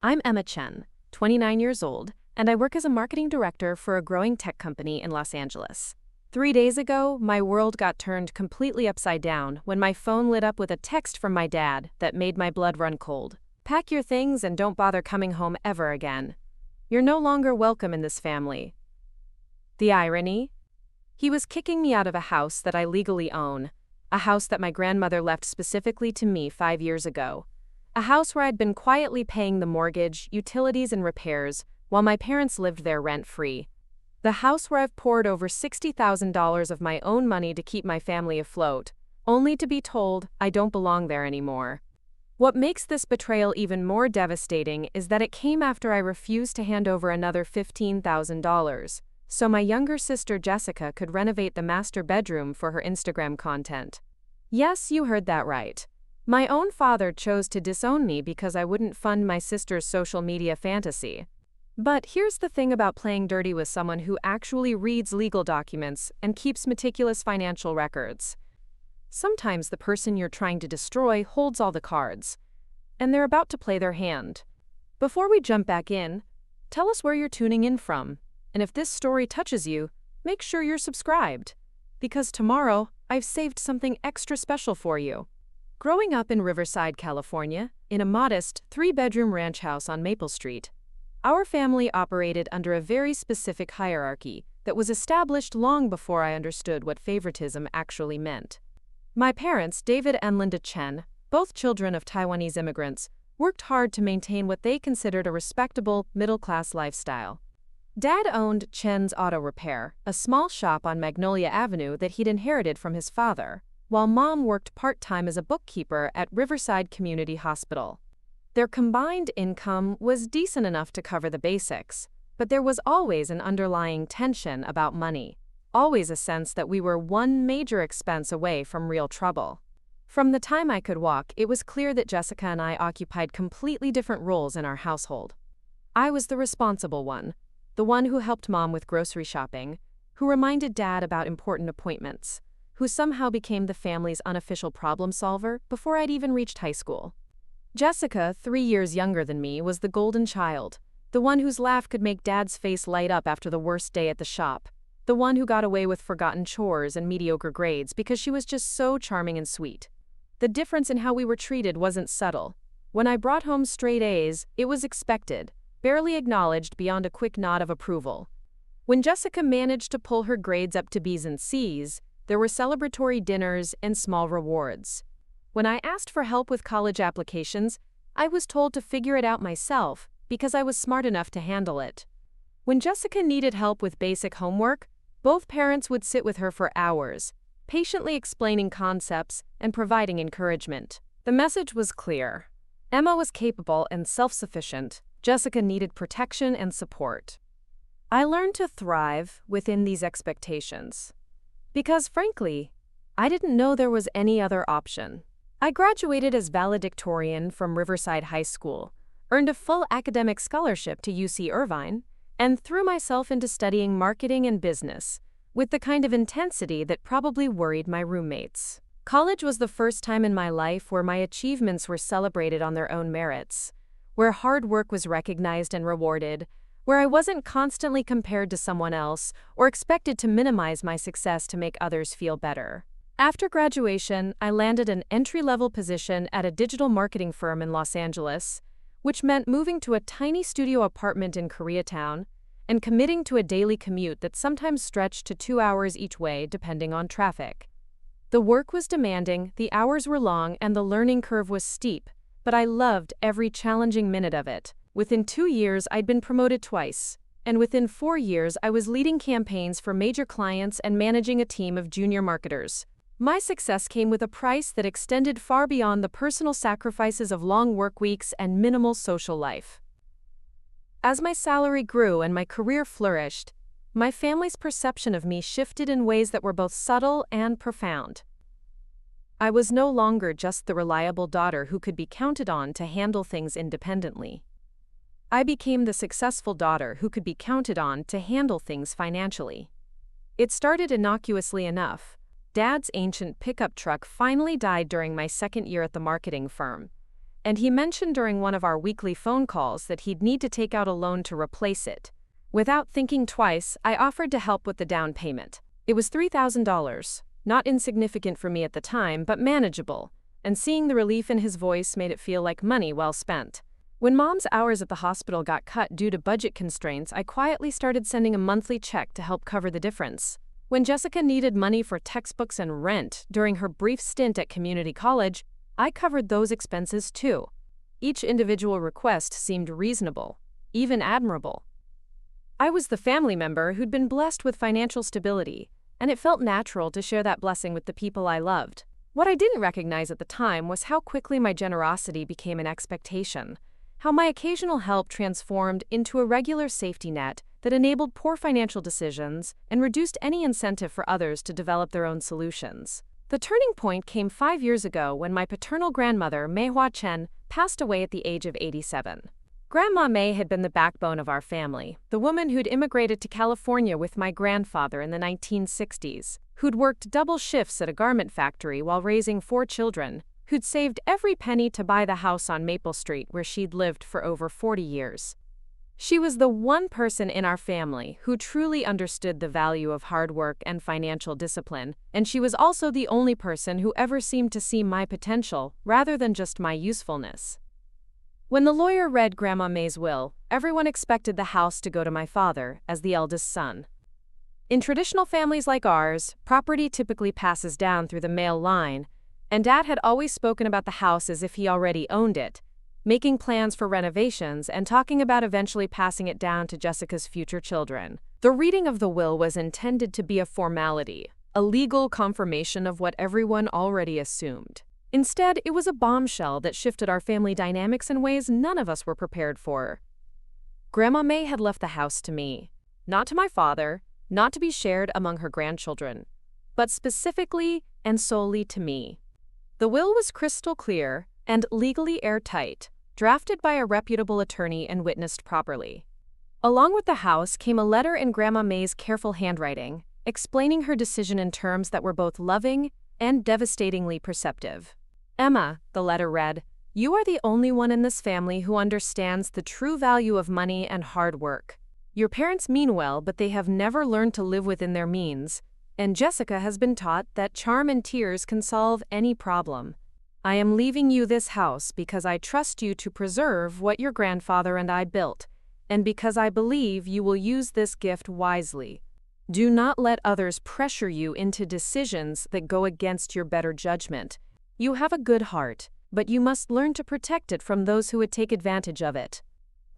I'm Emma Chen, 29 years old, and I work as a marketing director for a growing tech company in Los Angeles. 3 days ago, my world got turned completely upside down when my phone lit up with a text from my dad that made my blood run cold. Pack your things and don't bother coming home ever again. You're no longer welcome in this family. The irony? He was kicking me out of a house that I legally own, a house that my grandmother left specifically to me 5 years ago. A house where I'd been quietly paying the mortgage, utilities, and repairs while my parents lived there rent-free. The house where I've poured over $60,000 of my own money to keep my family afloat, only to be told I don't belong there anymore. What makes this betrayal even more devastating is that it came after I refused to hand over another $15,000, so my younger sister Jessica could renovate the master bedroom for her Instagram content. Yes, you heard that right. My own father chose to disown me because I wouldn't fund my sister's social media fantasy. But here's the thing about playing dirty with someone who actually reads legal documents and keeps meticulous financial records. Sometimes the person you're trying to destroy holds all the cards, and they're about to play their hand. Before we jump back in, tell us where you're tuning in from, and if this story touches you, make sure you're subscribed, because tomorrow I've saved something extra special for you. Growing up in Riverside, California, in a modest 3-bedroom ranch house on Maple Street, our family operated under a very specific hierarchy that was established long before I understood what favoritism actually meant. My parents, David and Linda Chen, both children of Taiwanese immigrants, worked hard to maintain what they considered a respectable, middle-class lifestyle. Dad owned Chen's Auto Repair, a small shop on Magnolia Avenue that he'd inherited from his father, while Mom worked part-time as a bookkeeper at Riverside Community Hospital. Their combined income was decent enough to cover the basics, but there was always an underlying tension about money, always a sense that we were one major expense away from real trouble. From the time I could walk, it was clear that Jessica and I occupied completely different roles in our household. I was the responsible one, the one who helped Mom with grocery shopping, who reminded Dad about important appointments, who somehow became the family's unofficial problem solver before I'd even reached high school. Jessica, 3 years younger than me, was the golden child, the one whose laugh could make Dad's face light up after the worst day at the shop, the one who got away with forgotten chores and mediocre grades because she was just so charming and sweet. The difference in how we were treated wasn't subtle. When I brought home straight A's, it was expected, barely acknowledged beyond a quick nod of approval. When Jessica managed to pull her grades up to B's and C's, there were celebratory dinners and small rewards. When I asked for help with college applications, I was told to figure it out myself because I was smart enough to handle it. When Jessica needed help with basic homework, both parents would sit with her for hours, patiently explaining concepts and providing encouragement. The message was clear. Emma was capable and self-sufficient. Jessica needed protection and support. I learned to thrive within these expectations. Because, frankly, I didn't know there was any other option. I graduated as valedictorian from Riverside High School, earned a full academic scholarship to UC Irvine, and threw myself into studying marketing and business, with the kind of intensity that probably worried my roommates. College was the first time in my life where my achievements were celebrated on their own merits, where hard work was recognized and rewarded, where I wasn't constantly compared to someone else or expected to minimize my success to make others feel better. After graduation, I landed an entry-level position at a digital marketing firm in Los Angeles, which meant moving to a tiny studio apartment in Koreatown and committing to a daily commute that sometimes stretched to 2 hours each way depending on traffic. The work was demanding, the hours were long, and the learning curve was steep, but I loved every challenging minute of it. Within 2 years, I'd been promoted twice, and within 4 years, I was leading campaigns for major clients and managing a team of junior marketers. My success came with a price that extended far beyond the personal sacrifices of long work weeks and minimal social life. As my salary grew and my career flourished, my family's perception of me shifted in ways that were both subtle and profound. I was no longer just the reliable daughter who could be counted on to handle things independently. I became the successful daughter who could be counted on to handle things financially. It started innocuously enough. Dad's ancient pickup truck finally died during my second year at the marketing firm, and he mentioned during one of our weekly phone calls that he'd need to take out a loan to replace it. Without thinking twice, I offered to help with the down payment. It was $3,000, not insignificant for me at the time, but manageable, and seeing the relief in his voice made it feel like money well spent. When Mom's hours at the hospital got cut due to budget constraints, I quietly started sending a monthly check to help cover the difference. When Jessica needed money for textbooks and rent during her brief stint at community college, I covered those expenses too. Each individual request seemed reasonable, even admirable. I was the family member who'd been blessed with financial stability, and it felt natural to share that blessing with the people I loved. What I didn't recognize at the time was how quickly my generosity became an expectation, how my occasional help transformed into a regular safety net that enabled poor financial decisions and reduced any incentive for others to develop their own solutions. The turning point came 5 years ago when my paternal grandmother, Emma Chen, passed away at the age of 87. Grandma May had been the backbone of our family, the woman who'd immigrated to California with my grandfather in the 1960s, who'd worked double shifts at a garment factory while raising 4 children, who'd saved every penny to buy the house on Maple Street where she'd lived for over 40 years. She was the one person in our family who truly understood the value of hard work and financial discipline, and she was also the only person who ever seemed to see my potential rather than just my usefulness. When the lawyer read Grandma May's will, everyone expected the house to go to my father as the eldest son. In traditional families like ours, property typically passes down through the male line, and Dad had always spoken about the house as if he already owned it, making plans for renovations and talking about eventually passing it down to Jessica's future children. The reading of the will was intended to be a formality, a legal confirmation of what everyone already assumed. Instead, it was a bombshell that shifted our family dynamics in ways none of us were prepared for. Grandma May had left the house to me, not to my father, not to be shared among her grandchildren, but specifically and solely to me. The will was crystal clear and legally airtight, drafted by a reputable attorney and witnessed properly. Along with the house came a letter in Grandma May's careful handwriting, explaining her decision in terms that were both loving and devastatingly perceptive. Emma, the letter read, "You are the only one in this family who understands the true value of money and hard work. Your parents mean well, but they have never learned to live within their means, and Jessica has been taught that charm and tears can solve any problem. I am leaving you this house because I trust you to preserve what your grandfather and I built, and because I believe you will use this gift wisely. Do not let others pressure you into decisions that go against your better judgment. You have a good heart, but you must learn to protect it from those who would take advantage of it."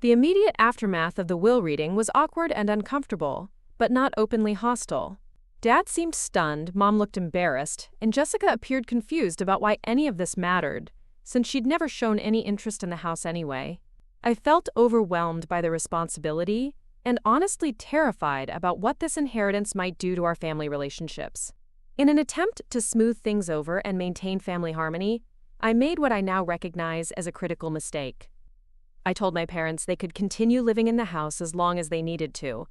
The immediate aftermath of the will reading was awkward and uncomfortable, but not openly hostile. Dad seemed stunned, Mom looked embarrassed, and Jessica appeared confused about why any of this mattered, since she'd never shown any interest in the house anyway. I felt overwhelmed by the responsibility and honestly terrified about what this inheritance might do to our family relationships. In an attempt to smooth things over and maintain family harmony, I made what I now recognize as a critical mistake. I told my parents they could continue living in the house as long as they needed to,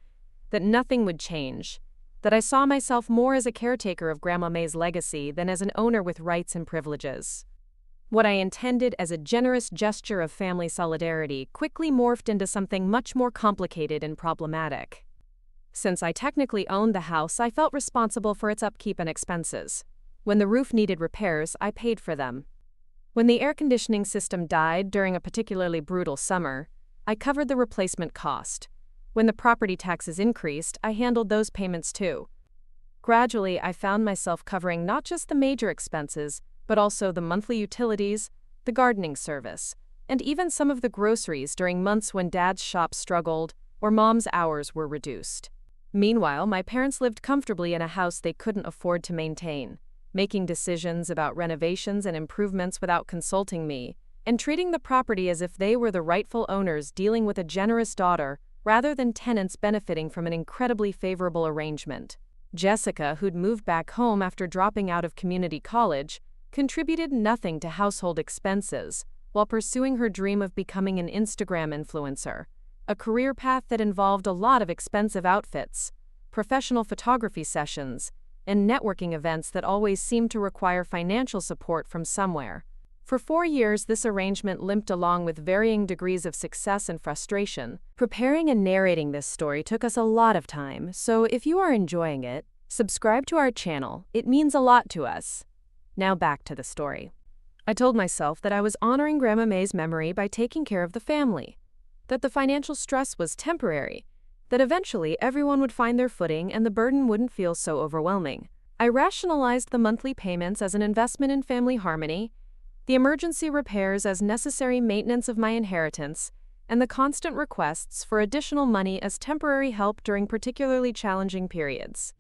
that nothing would change, that I saw myself more as a caretaker of Grandma May's legacy than as an owner with rights and privileges. What I intended as a generous gesture of family solidarity quickly morphed into something much more complicated and problematic. Since I technically owned the house, I felt responsible for its upkeep and expenses. When the roof needed repairs, I paid for them. When the air conditioning system died during a particularly brutal summer, I covered the replacement cost. When the property taxes increased, I handled those payments too. Gradually, I found myself covering not just the major expenses, but also the monthly utilities, the gardening service, and even some of the groceries during months when Dad's shop struggled or Mom's hours were reduced. Meanwhile, my parents lived comfortably in a house they couldn't afford to maintain, making decisions about renovations and improvements without consulting me, and treating the property as if they were the rightful owners dealing with a generous daughter rather than tenants benefiting from an incredibly favorable arrangement. Jessica, who'd moved back home after dropping out of community college, contributed nothing to household expenses while pursuing her dream of becoming an Instagram influencer, a career path that involved a lot of expensive outfits, professional photography sessions, and networking events that always seemed to require financial support from somewhere. For 4 years, this arrangement limped along with varying degrees of success and frustration. Preparing and narrating this story took us a lot of time, so if you are enjoying it, subscribe to our channel. It means a lot to us. Now back to the story. I told myself that I was honoring Grandma May's memory by taking care of the family, that the financial stress was temporary, that eventually everyone would find their footing and the burden wouldn't feel so overwhelming. I rationalized the monthly payments as an investment in family harmony, the emergency repairs as necessary maintenance of my inheritance, and the constant requests for additional money as temporary help during particularly challenging periods.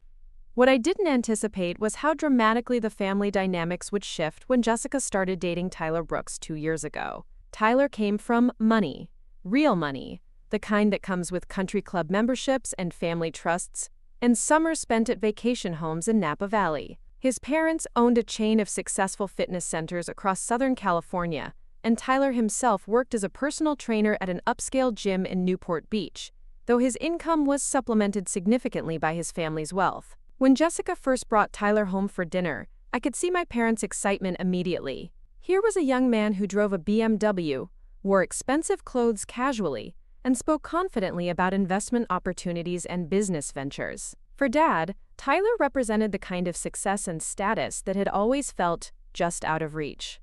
What I didn't anticipate was how dramatically the family dynamics would shift when Jessica started dating Tyler Brooks 2 years ago. Tyler came from money, real money, the kind that comes with country club memberships and family trusts, and summers spent at vacation homes in Napa Valley. His parents owned a chain of successful fitness centers across Southern California, and Tyler himself worked as a personal trainer at an upscale gym in Newport Beach, though his income was supplemented significantly by his family's wealth. When Jessica first brought Tyler home for dinner, I could see my parents' excitement immediately. Here was a young man who drove a BMW, wore expensive clothes casually, and spoke confidently about investment opportunities and business ventures. For Dad, Tyler represented the kind of success and status that had always felt just out of reach.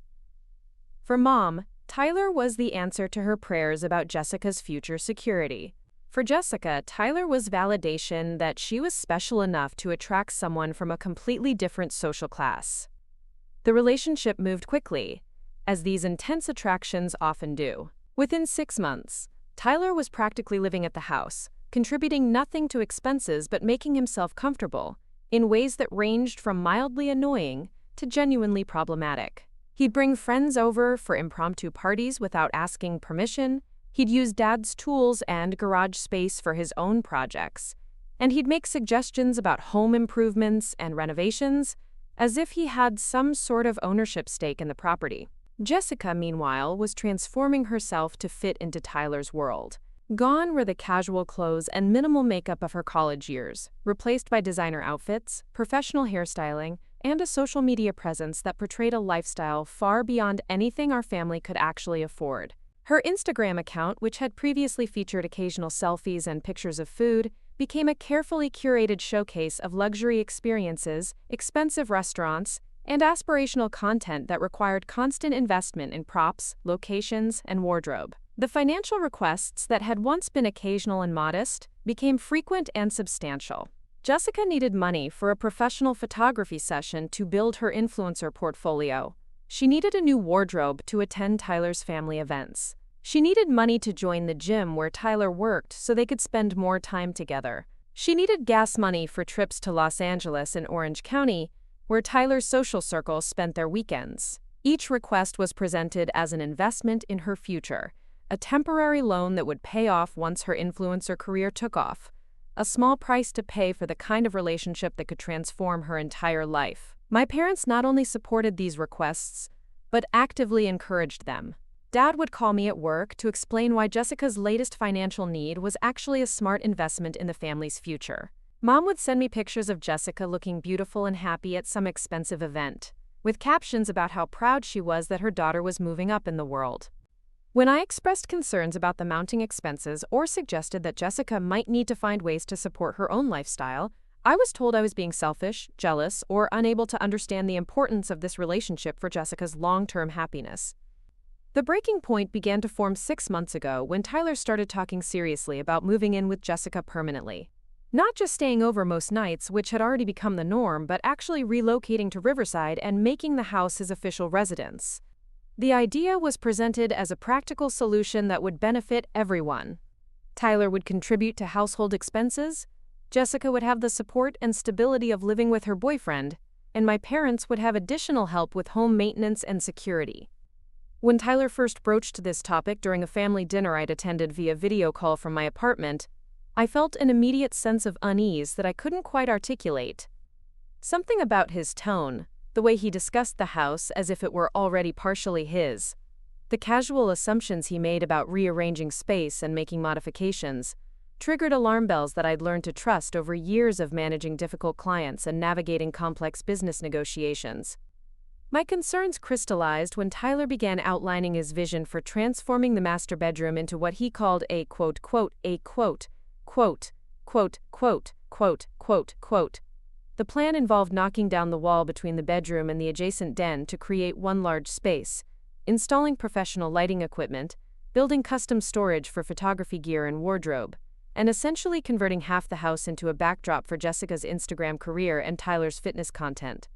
For Mom, Tyler was the answer to her prayers about Jessica's future security. For Jessica, Tyler was validation that she was special enough to attract someone from a completely different social class. The relationship moved quickly, as these intense attractions often do. Within 6 months, Tyler was practically living at the house, contributing nothing to expenses but making himself comfortable, in ways that ranged from mildly annoying to genuinely problematic. He'd bring friends over for impromptu parties without asking permission, he'd use Dad's tools and garage space for his own projects, and he'd make suggestions about home improvements and renovations as if he had some sort of ownership stake in the property. Jessica, meanwhile, was transforming herself to fit into Tyler's world. Gone were the casual clothes and minimal makeup of her college years, replaced by designer outfits, professional hairstyling, and a social media presence that portrayed a lifestyle far beyond anything our family could actually afford. Her Instagram account, which had previously featured occasional selfies and pictures of food, became a carefully curated showcase of luxury experiences, expensive restaurants, and aspirational content that required constant investment in props, locations, and wardrobe. The financial requests that had once been occasional and modest became frequent and substantial. Jessica needed money for a professional photography session to build her influencer portfolio. She needed a new wardrobe to attend Tyler's family events. She needed money to join the gym where Tyler worked so they could spend more time together. She needed gas money for trips to Los Angeles and Orange County, where Tyler's social circle spent their weekends. Each request was presented as an investment in her future, a temporary loan that would pay off once her influencer career took off, a small price to pay for the kind of relationship that could transform her entire life. My parents not only supported these requests, but actively encouraged them. Dad would call me at work to explain why Jessica's latest financial need was actually a smart investment in the family's future. Mom would send me pictures of Jessica looking beautiful and happy at some expensive event, with captions about how proud she was that her daughter was moving up in the world. When I expressed concerns about the mounting expenses or suggested that Jessica might need to find ways to support her own lifestyle, I was told I was being selfish, jealous, or unable to understand the importance of this relationship for Jessica's long-term happiness. The breaking point began to form 6 months ago when Tyler started talking seriously about moving in with Jessica permanently. Not just staying over most nights, which had already become the norm, but actually relocating to Riverside and making the house his official residence. The idea was presented as a practical solution that would benefit everyone. Tyler would contribute to household expenses, Jessica would have the support and stability of living with her boyfriend, and my parents would have additional help with home maintenance and security. When Tyler first broached this topic during a family dinner I'd attended via video call from my apartment, I felt an immediate sense of unease that I couldn't quite articulate. Something about his tone, the way he discussed the house as if it were already partially his, the casual assumptions he made about rearranging space and making modifications, triggered alarm bells that I'd learned to trust over years of managing difficult clients and navigating complex business negotiations. My concerns crystallized when Tyler began outlining his vision for transforming the master bedroom into what he called a quote. The plan involved knocking down the wall between the bedroom and the adjacent den to create one large space, installing professional lighting equipment, building custom storage for photography gear and wardrobe, and essentially converting half the house into a backdrop for Jessica's Instagram career and Tyler's fitness content.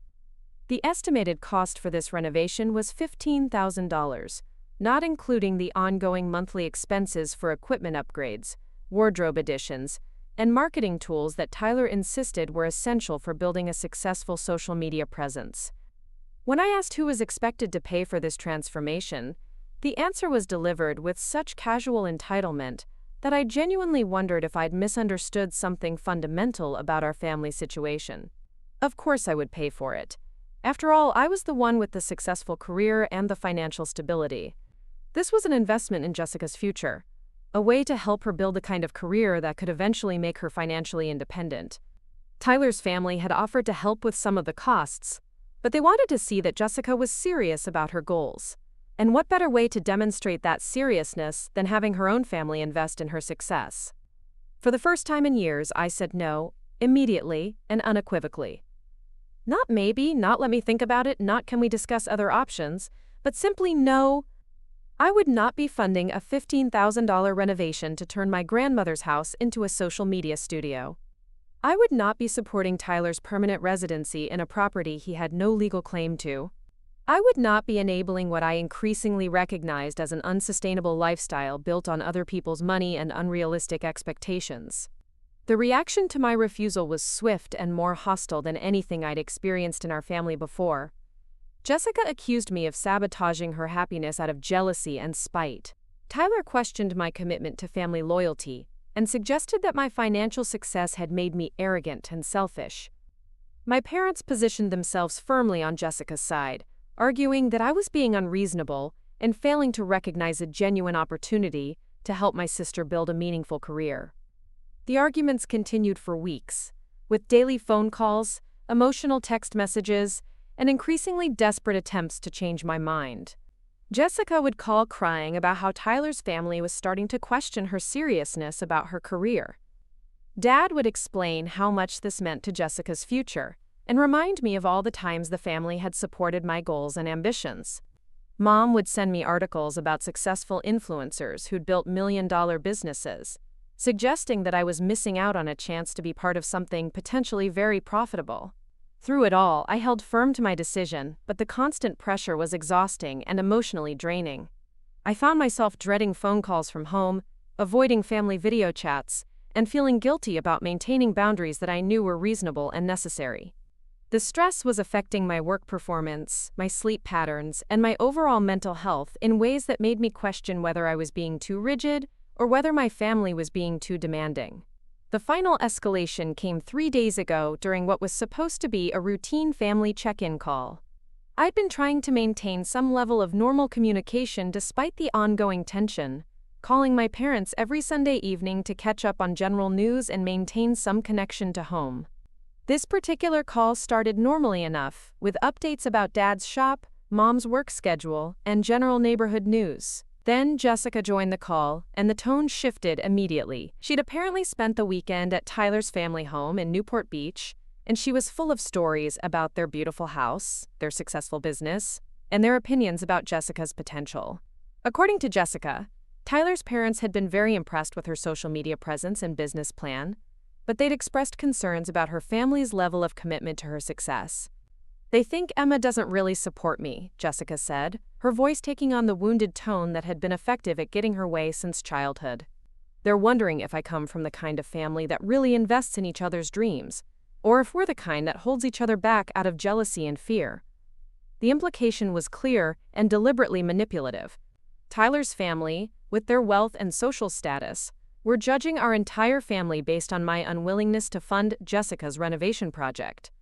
The estimated cost for this renovation was $15,000, not including the ongoing monthly expenses for equipment upgrades, wardrobe additions, and marketing tools that Tyler insisted were essential for building a successful social media presence. When I asked who was expected to pay for this transformation, the answer was delivered with such casual entitlement that I genuinely wondered if I'd misunderstood something fundamental about our family situation. Of course I would pay for it. After all, I was the one with the successful career and the financial stability. This was an investment in Jessica's future, a way to help her build the kind of career that could eventually make her financially independent. Tyler's family had offered to help with some of the costs, but they wanted to see that Jessica was serious about her goals. And what better way to demonstrate that seriousness than having her own family invest in her success? For the first time in years, I said no, immediately and unequivocally. Not maybe, not let me think about it, not can we discuss other options, but simply no. I would not be funding a $15,000 renovation to turn my grandmother's house into a social media studio. I would not be supporting Tyler's permanent residency in a property he had no legal claim to. I would not be enabling what I increasingly recognized as an unsustainable lifestyle built on other people's money and unrealistic expectations. The reaction to my refusal was swift and more hostile than anything I'd experienced in our family before. Jessica accused me of sabotaging her happiness out of jealousy and spite. Tyler questioned my commitment to family loyalty and suggested that my financial success had made me arrogant and selfish. My parents positioned themselves firmly on Jessica's side, arguing that I was being unreasonable and failing to recognize a genuine opportunity to help my sister build a meaningful career. The arguments continued for weeks, with daily phone calls, emotional text messages, and increasingly desperate attempts to change my mind. Jessica would call crying about how Tyler's family was starting to question her seriousness about her career. Dad would explain how much this meant to Jessica's future, and remind me of all the times the family had supported my goals and ambitions. Mom would send me articles about successful influencers who'd built million-dollar businesses, suggesting that I was missing out on a chance to be part of something potentially very profitable. Through it all, I held firm to my decision, but the constant pressure was exhausting and emotionally draining. I found myself dreading phone calls from home, avoiding family video chats, and feeling guilty about maintaining boundaries that I knew were reasonable and necessary. The stress was affecting my work performance, my sleep patterns, and my overall mental health in ways that made me question whether I was being too rigid or whether my family was being too demanding. The final escalation came 3 days ago during what was supposed to be a routine family check-in call. I'd been trying to maintain some level of normal communication despite the ongoing tension, calling my parents every Sunday evening to catch up on general news and maintain some connection to home. This particular call started normally enough, with updates about Dad's shop, Mom's work schedule, and general neighborhood news. Then Jessica joined the call, and the tone shifted immediately. She'd apparently spent the weekend at Tyler's family home in Newport Beach, and she was full of stories about their beautiful house, their successful business, and their opinions about Jessica's potential. According to Jessica, Tyler's parents had been very impressed with her social media presence and business plan, but they'd expressed concerns about her family's level of commitment to her success. "They think Emma doesn't really support me," Jessica said, her voice taking on the wounded tone that had been effective at getting her way since childhood. "They're wondering if I come from the kind of family that really invests in each other's dreams, or if we're the kind that holds each other back out of jealousy and fear." The implication was clear and deliberately manipulative. Tyler's family, with their wealth and social status, were judging our entire family based on my unwillingness to fund Jessica's renovation project.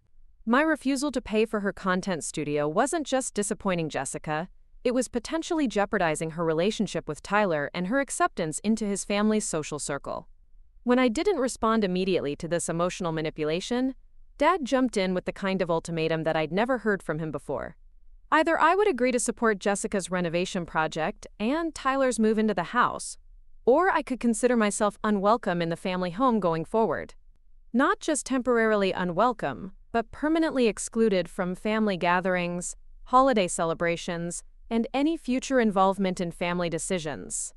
My refusal to pay for her content studio wasn't just disappointing Jessica, it was potentially jeopardizing her relationship with Tyler and her acceptance into his family's social circle. When I didn't respond immediately to this emotional manipulation, Dad jumped in with the kind of ultimatum that I'd never heard from him before. Either I would agree to support Jessica's renovation project and Tyler's move into the house, or I could consider myself unwelcome in the family home going forward. Not just temporarily unwelcome, but permanently excluded from family gatherings, holiday celebrations, and any future involvement in family decisions.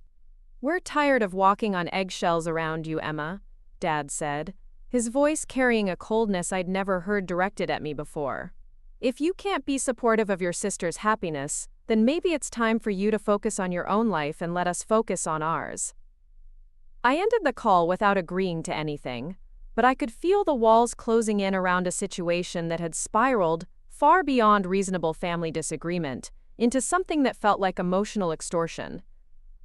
"We're tired of walking on eggshells around you, Emma," Dad said, his voice carrying a coldness I'd never heard directed at me before. "If you can't be supportive of your sister's happiness, then maybe it's time for you to focus on your own life and let us focus on ours." I ended the call without agreeing to anything, but I could feel the walls closing in around a situation that had spiraled far beyond reasonable family disagreement into something that felt like emotional extortion.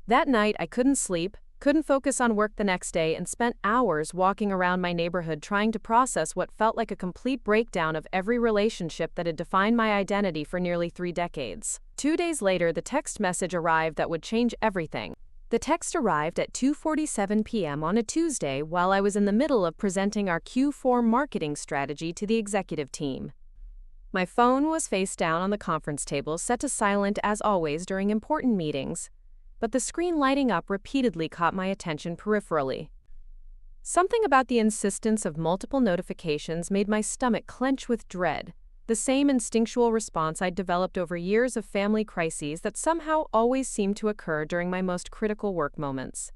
That night, I couldn't sleep, couldn't focus on work the next day, and spent hours walking around my neighborhood trying to process what felt like a complete breakdown of every relationship that had defined my identity for nearly 3 decades. 2 days later, the text message arrived that would change everything. The text arrived at 2:47 p.m. on a Tuesday while I was in the middle of presenting our Q4 marketing strategy to the executive team. My phone was face down on the conference table, set to silent as always during important meetings, but the screen lighting up repeatedly caught my attention peripherally. Something about the insistence of multiple notifications made my stomach clench with dread, the same instinctual response I'd developed over years of family crises that somehow always seemed to occur during my most critical work moments.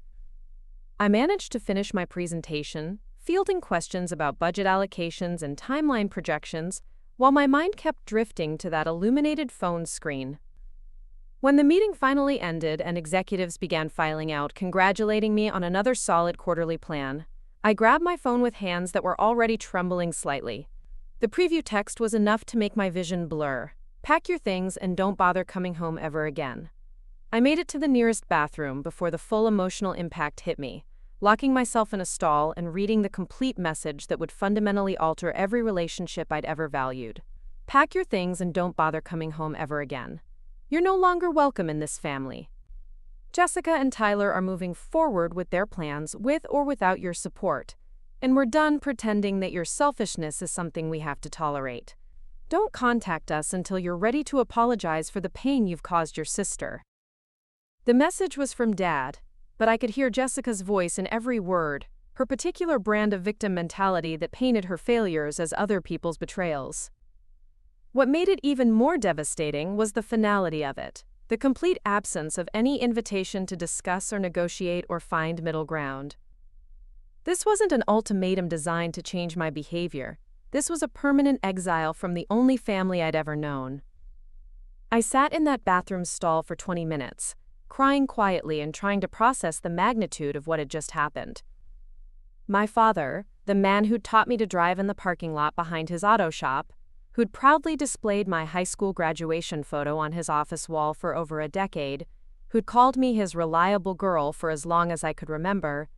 I managed to finish my presentation, fielding questions about budget allocations and timeline projections, while my mind kept drifting to that illuminated phone screen. When the meeting finally ended and executives began filing out, congratulating me on another solid quarterly plan, I grabbed my phone with hands that were already trembling slightly. The preview text was enough to make my vision blur. "Pack your things and don't bother coming home ever again." I made it to the nearest bathroom before the full emotional impact hit me, locking myself in a stall and reading the complete message that would fundamentally alter every relationship I'd ever valued. "Pack your things and don't bother coming home ever again. You're no longer welcome in this family. Jessica and Tyler are moving forward with their plans with or without your support, and we're done pretending that your selfishness is something we have to tolerate. Don't contact us until you're ready to apologize for the pain you've caused your sister." The message was from Dad, but I could hear Jessica's voice in every word, her particular brand of victim mentality that painted her failures as other people's betrayals. What made it even more devastating was the finality of it, the complete absence of any invitation to discuss or negotiate or find middle ground. This wasn't an ultimatum designed to change my behavior. This was a permanent exile from the only family I'd ever known. I sat in that bathroom stall for 20 minutes, crying quietly and trying to process the magnitude of what had just happened. My father, the man who'd taught me to drive in the parking lot behind his auto shop, who'd proudly displayed my high school graduation photo on his office wall for over a decade, who'd called me his reliable girl for as long as I could remember,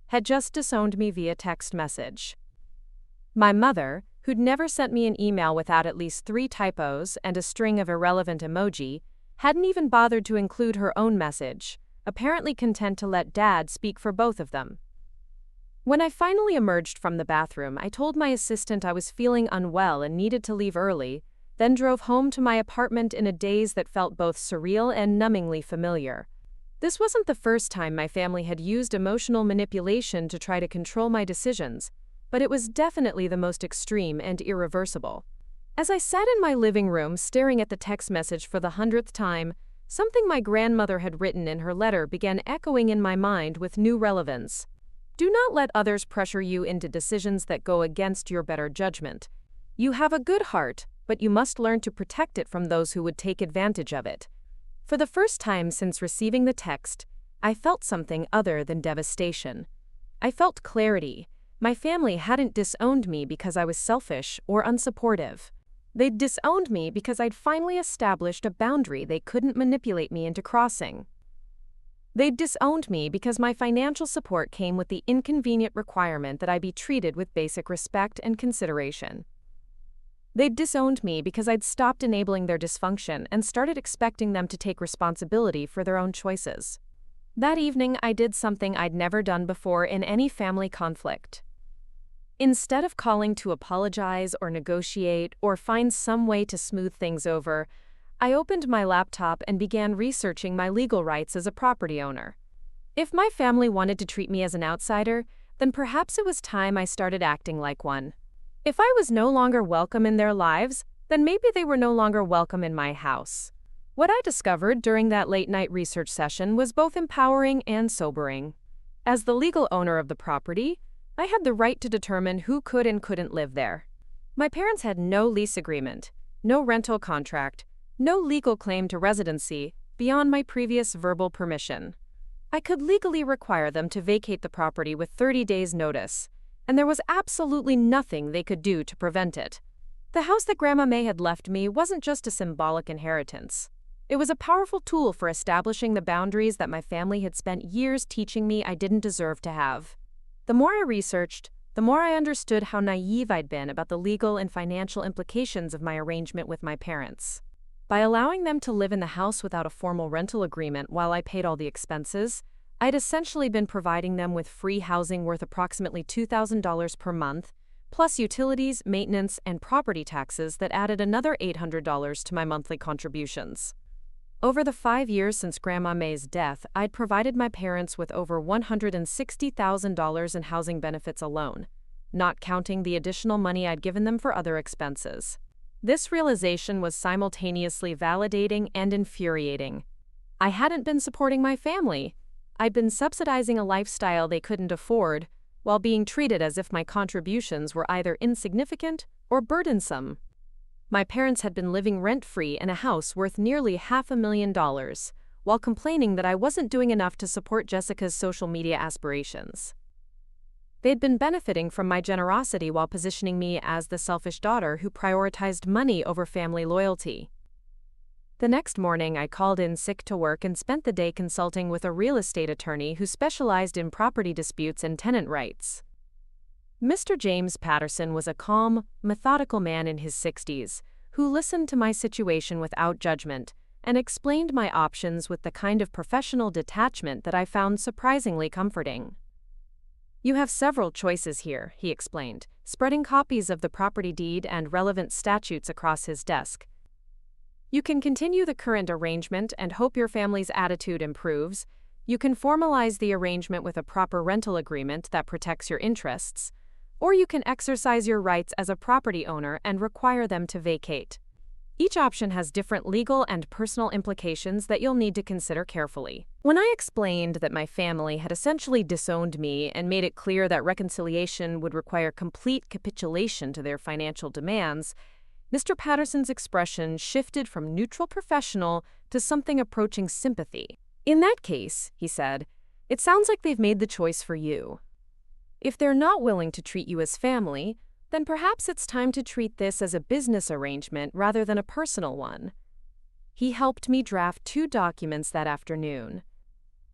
had just disowned me via text message. My mother, who'd never sent me an email without at least 3 typos and a string of irrelevant emoji, hadn't even bothered to include her own message, apparently content to let Dad speak for both of them. When I finally emerged from the bathroom, I told my assistant I was feeling unwell and needed to leave early, then drove home to my apartment in a daze that felt both surreal and numbingly familiar. This wasn't the first time my family had used emotional manipulation to try to control my decisions, but it was definitely the most extreme and irreversible. As I sat in my living room staring at the text message for the 100th time, something my grandmother had written in her letter began echoing in my mind with new relevance. "Do not let others pressure you into decisions that go against your better judgment. You have a good heart, but you must learn to protect it from those who would take advantage of it." For the first time since receiving the text, I felt something other than devastation. I felt clarity. My family hadn't disowned me because I was selfish or unsupportive. They'd disowned me because I'd finally established a boundary they couldn't manipulate me into crossing. They'd disowned me because my financial support came with the inconvenient requirement that I be treated with basic respect and consideration. They'd disowned me because I'd stopped enabling their dysfunction and started expecting them to take responsibility for their own choices. That evening, I did something I'd never done before in any family conflict. Instead of calling to apologize or negotiate or find some way to smooth things over, I opened my laptop and began researching my legal rights as a property owner. If my family wanted to treat me as an outsider, then perhaps it was time I started acting like one. If I was no longer welcome in their lives, then maybe they were no longer welcome in my house. What I discovered during that late-night research session was both empowering and sobering. As the legal owner of the property, I had the right to determine who could and couldn't live there. My parents had no lease agreement, no rental contract, no legal claim to residency beyond my previous verbal permission. I could legally require them to vacate the property with 30 days' notice, and there was absolutely nothing they could do to prevent it. The house that Grandma May had left me wasn't just a symbolic inheritance. It was a powerful tool for establishing the boundaries that my family had spent years teaching me I didn't deserve to have. The more I researched, the more I understood how naive I'd been about the legal and financial implications of my arrangement with my parents. By allowing them to live in the house without a formal rental agreement while I paid all the expenses, I'd essentially been providing them with free housing worth approximately $2,000 per month, plus utilities, maintenance, and property taxes that added another $800 to my monthly contributions. Over the 5 years since Grandma May's death, I'd provided my parents with over $160,000 in housing benefits alone, not counting the additional money I'd given them for other expenses. This realization was simultaneously validating and infuriating. I hadn't been supporting my family. I'd been subsidizing a lifestyle they couldn't afford, while being treated as if my contributions were either insignificant or burdensome. My parents had been living rent-free in a house worth nearly $500,000, while complaining that I wasn't doing enough to support Jessica's social media aspirations. They'd been benefiting from my generosity while positioning me as the selfish daughter who prioritized money over family loyalty. The next morning, I called in sick to work and spent the day consulting with a real estate attorney who specialized in property disputes and tenant rights. Mr. James Patterson was a calm, methodical man in his 60s, who listened to my situation without judgment and explained my options with the kind of professional detachment that I found surprisingly comforting. "You have several choices here," he explained, spreading copies of the property deed and relevant statutes across his desk. "You can continue the current arrangement and hope your family's attitude improves. You can formalize the arrangement with a proper rental agreement that protects your interests. Or you can exercise your rights as a property owner and require them to vacate. Each option has different legal and personal implications that you'll need to consider carefully." When I explained that my family had essentially disowned me and made it clear that reconciliation would require complete capitulation to their financial demands, Mr. Patterson's expression shifted from neutral professional to something approaching sympathy. "In that case," he said, "it sounds like they've made the choice for you. If they're not willing to treat you as family, then perhaps it's time to treat this as a business arrangement rather than a personal one." He helped me draft 2 documents that afternoon.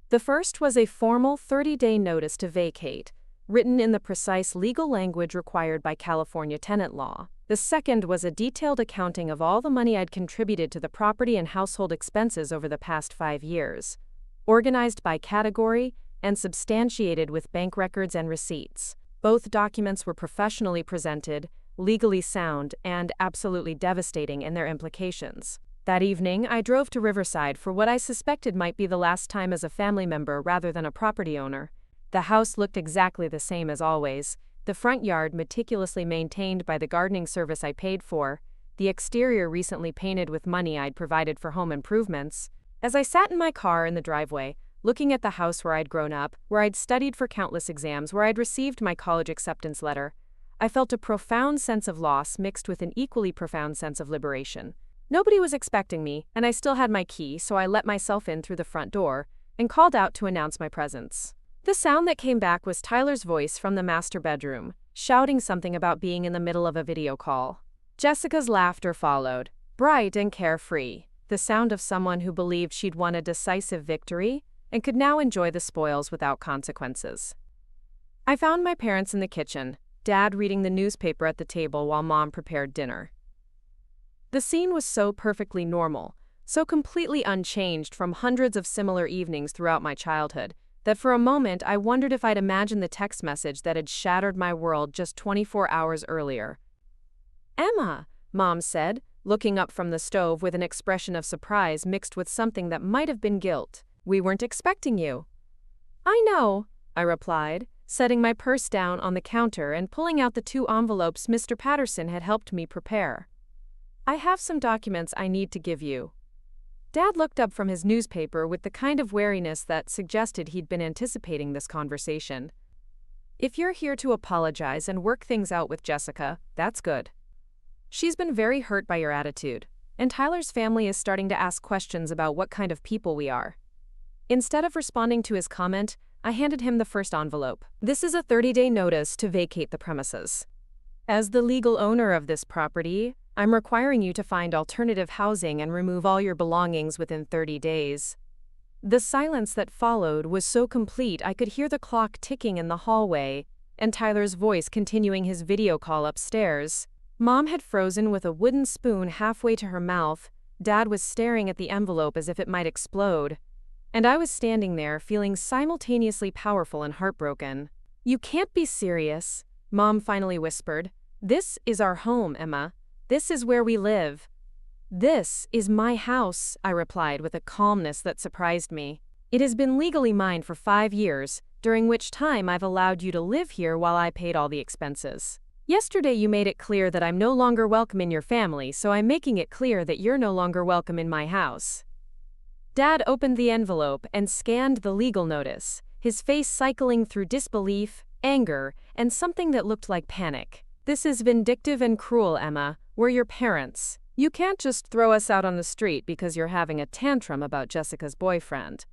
The first was a formal 30-day notice to vacate, written in the precise legal language required by California tenant law. The second was a detailed accounting of all the money I'd contributed to the property and household expenses over the past 5 years, organized by category and substantiated with bank records and receipts. Both documents were professionally presented, legally sound, and absolutely devastating in their implications. That evening, I drove to Riverside for what I suspected might be the last time as a family member rather than a property owner. The house looked exactly the same as always, the front yard meticulously maintained by the gardening service I paid for, the exterior recently painted with money I'd provided for home improvements. As I sat in my car in the driveway, looking at the house where I'd grown up, where I'd studied for countless exams, where I'd received my college acceptance letter, I felt a profound sense of loss mixed with an equally profound sense of liberation. Nobody was expecting me, and I still had my key, so I let myself in through the front door and called out to announce my presence. The sound that came back was Tyler's voice from the master bedroom, shouting something about being in the middle of a video call. Jessica's laughter followed, bright and carefree, the sound of someone who believed she'd won a decisive victory and could now enjoy the spoils without consequences. I found my parents in the kitchen, Dad reading the newspaper at the table while Mom prepared dinner. The scene was so perfectly normal, so completely unchanged from hundreds of similar evenings throughout my childhood, that for a moment I wondered if I'd imagined the text message that had shattered my world just 24 hours earlier. "Emma," Mom said, looking up from the stove with an expression of surprise mixed with something that might have been guilt. "We weren't expecting you." "I know," I replied, setting my purse down on the counter and pulling out the 2 envelopes Mr. Patterson had helped me prepare. "I have some documents I need to give you." Dad looked up from his newspaper with the kind of wariness that suggested he'd been anticipating this conversation. "If you're here to apologize and work things out with Jessica, that's good. She's been very hurt by your attitude, and Tyler's family is starting to ask questions about what kind of people we are." Instead of responding to his comment, I handed him the first envelope. "This is a 30-day notice to vacate the premises. As the legal owner of this property, I'm requiring you to find alternative housing and remove all your belongings within 30 days. The silence that followed was so complete I could hear the clock ticking in the hallway, and Tyler's voice continuing his video call upstairs. Mom had frozen with a wooden spoon halfway to her mouth, Dad was staring at the envelope as if it might explode, and I was standing there feeling simultaneously powerful and heartbroken. "You can't be serious," Mom finally whispered. "This is our home, Emma. This is where we live." "This is my house," I replied with a calmness that surprised me. "It has been legally mine for 5 years, during which time I've allowed you to live here while I paid all the expenses. Yesterday you made it clear that I'm no longer welcome in your family, so I'm making it clear that you're no longer welcome in my house." Dad opened the envelope and scanned the legal notice, his face cycling through disbelief, anger, and something that looked like panic. "This is vindictive and cruel, Emma. We're your parents. You can't just throw us out on the street because you're having a tantrum about Jessica's boyfriend."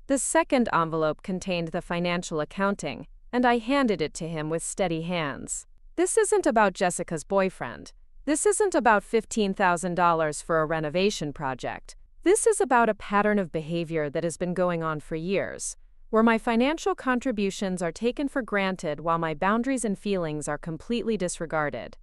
The second envelope contained the financial accounting, and I handed it to him with steady hands. "This isn't about Jessica's boyfriend. This isn't about $15,000 for a renovation project. This is about a pattern of behavior that has been going on for years, where my financial contributions are taken for granted while my boundaries and feelings are completely disregarded."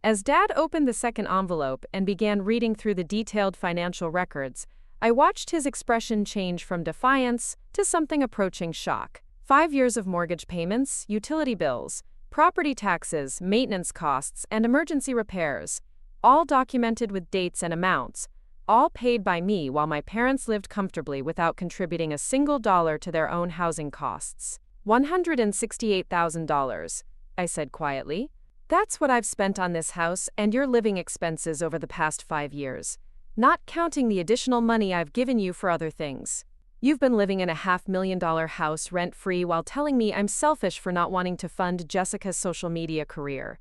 As Dad opened the second envelope and began reading through the detailed financial records, I watched his expression change from defiance to something approaching shock. 5 years of mortgage payments, utility bills, property taxes, maintenance costs, and emergency repairs, all documented with dates and amounts, all paid by me while my parents lived comfortably without contributing a single dollar to their own housing costs. $168,000, I said quietly. "That's what I've spent on this house and your living expenses over the past 5 years, not counting the additional money I've given you for other things. You've been living in a $500,000 house rent-free while telling me I'm selfish for not wanting to fund Jessica's social media career."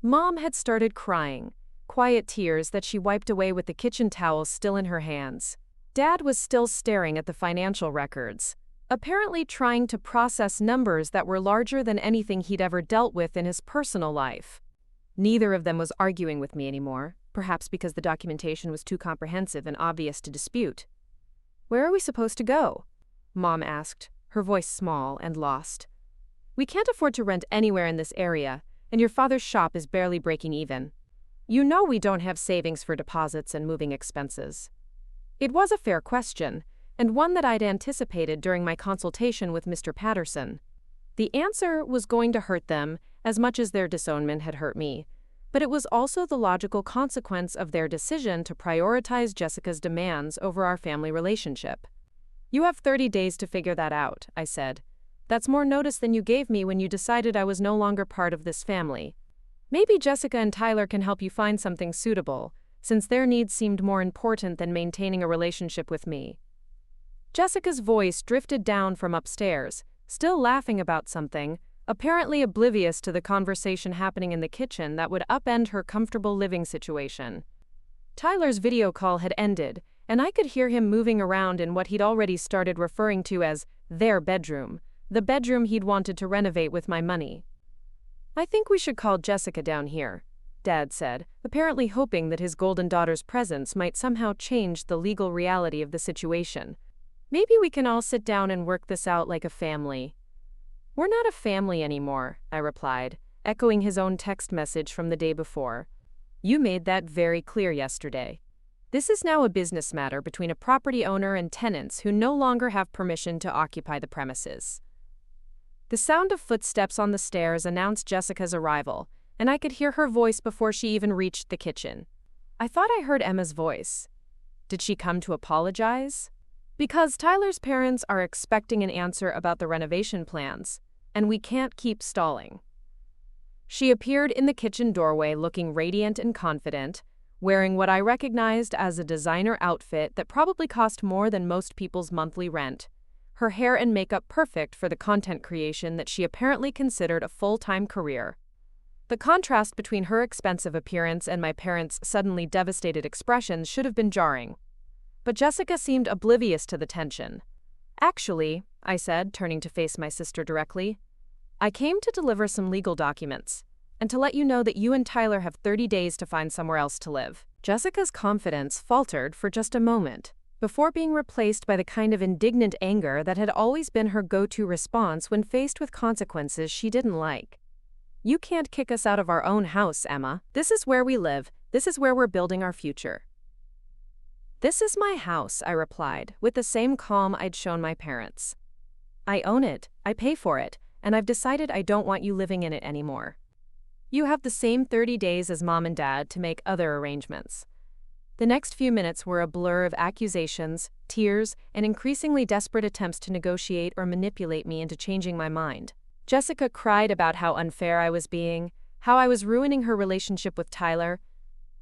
Mom had started crying, quiet tears that she wiped away with the kitchen towel still in her hands. Dad was still staring at the financial records, apparently trying to process numbers that were larger than anything he'd ever dealt with in his personal life. Neither of them was arguing with me anymore, perhaps because the documentation was too comprehensive and obvious to dispute. "Where are we supposed to go?" Mom asked, her voice small and lost. "We can't afford to rent anywhere in this area, and your father's shop is barely breaking even. You know we don't have savings for deposits and moving expenses." It was a fair question, and one that I'd anticipated during my consultation with Mr. Patterson. The answer was going to hurt them as much as their disownment had hurt me, but it was also the logical consequence of their decision to prioritize Jessica's demands over our family relationship. "You have 30 days to figure that out," I said. "That's more notice than you gave me when you decided I was no longer part of this family. Maybe Jessica and Tyler can help you find something suitable, since their needs seemed more important than maintaining a relationship with me." Jessica's voice drifted down from upstairs, still laughing about something, apparently oblivious to the conversation happening in the kitchen that would upend her comfortable living situation. Tyler's video call had ended, and I could hear him moving around in what he'd already started referring to as their bedroom, the bedroom he'd wanted to renovate with my money. "I think we should call Jessica down here," Dad said, apparently hoping that his golden daughter's presence might somehow change the legal reality of the situation. "Maybe we can all sit down and work this out like a family." "We're not a family anymore," I replied, echoing his own text message from the day before. "You made that very clear yesterday. This is now a business matter between a property owner and tenants who no longer have permission to occupy the premises." The sound of footsteps on the stairs announced Jessica's arrival, and I could hear her voice before she even reached the kitchen. I thought I heard Emma's voice. Did she come to apologize? Because Tyler's parents are expecting an answer about the renovation plans, and we can't keep stalling. She appeared in the kitchen doorway looking radiant and confident, wearing what I recognized as a designer outfit that probably cost more than most people's monthly rent, her hair and makeup perfect for the content creation that she apparently considered a full-time career. The contrast between her expensive appearance and my parents' suddenly devastated expressions should have been jarring. But Jessica seemed oblivious to the tension. "Actually," I said, turning to face my sister directly, "I came to deliver some legal documents, and to let you know that you and Tyler have 30 days to find somewhere else to live." Jessica's confidence faltered for just a moment, before being replaced by the kind of indignant anger that had always been her go-to response when faced with consequences she didn't like. "You can't kick us out of our own house, Emma. This is where we live. This is where we're building our future." "This is my house," I replied, with the same calm I'd shown my parents. "I own it, I pay for it, and I've decided I don't want you living in it anymore. You have the same 30 days as Mom and Dad to make other arrangements." The next few minutes were a blur of accusations, tears, and increasingly desperate attempts to negotiate or manipulate me into changing my mind. Jessica cried about how unfair I was being, how I was ruining her relationship with Tyler,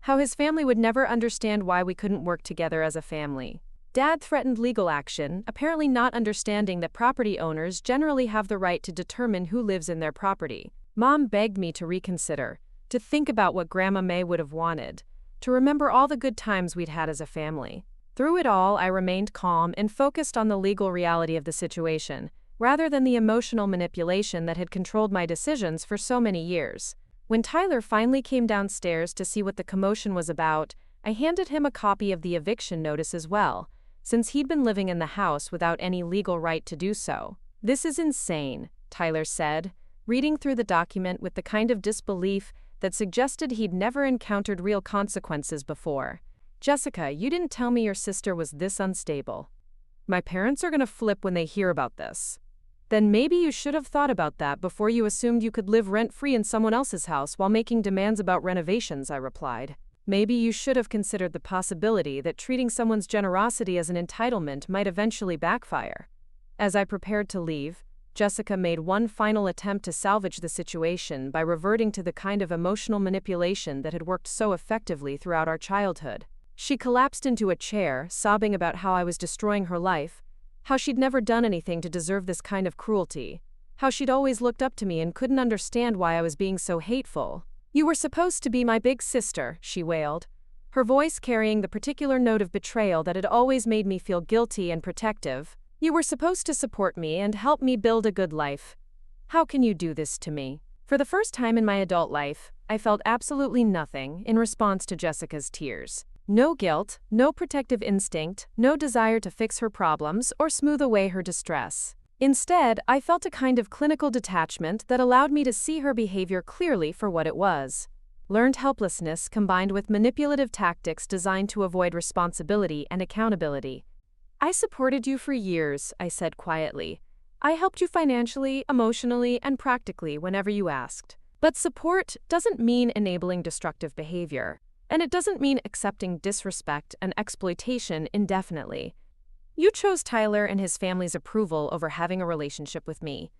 how his family would never understand why we couldn't work together as a family. Dad threatened legal action, apparently not understanding that property owners generally have the right to determine who lives in their property. Mom begged me to reconsider, to think about what Grandma May would have wanted, to remember all the good times we'd had as a family. Through it all, I remained calm and focused on the legal reality of the situation, rather than the emotional manipulation that had controlled my decisions for so many years. When Tyler finally came downstairs to see what the commotion was about, I handed him a copy of the eviction notice as well, since he'd been living in the house without any legal right to do so. "This is insane," Tyler said, reading through the document with the kind of disbelief that suggested he'd never encountered real consequences before. "Jessica, you didn't tell me your sister was this unstable. My parents are gonna flip when they hear about this." "Then maybe you should have thought about that before you assumed you could live rent-free in someone else's house while making demands about renovations," I replied. "Maybe you should have considered the possibility that treating someone's generosity as an entitlement might eventually backfire." As I prepared to leave, Jessica made one final attempt to salvage the situation by reverting to the kind of emotional manipulation that had worked so effectively throughout our childhood. She collapsed into a chair, sobbing about how I was destroying her life, how she'd never done anything to deserve this kind of cruelty, how she'd always looked up to me and couldn't understand why I was being so hateful. "You were supposed to be my big sister," she wailed, her voice carrying the particular note of betrayal that had always made me feel guilty and protective. "You were supposed to support me and help me build a good life. How can you do this to me?" For the first time in my adult life, I felt absolutely nothing in response to Jessica's tears. No guilt, no protective instinct, no desire to fix her problems or smooth away her distress. Instead, I felt a kind of clinical detachment that allowed me to see her behavior clearly for what it was. Learned helplessness combined with manipulative tactics designed to avoid responsibility and accountability. "I supported you for years," I said quietly. "I helped you financially, emotionally, and practically whenever you asked. But support doesn't mean enabling destructive behavior. And it doesn't mean accepting disrespect and exploitation indefinitely. You chose Tyler and his family's approval over having a relationship with me.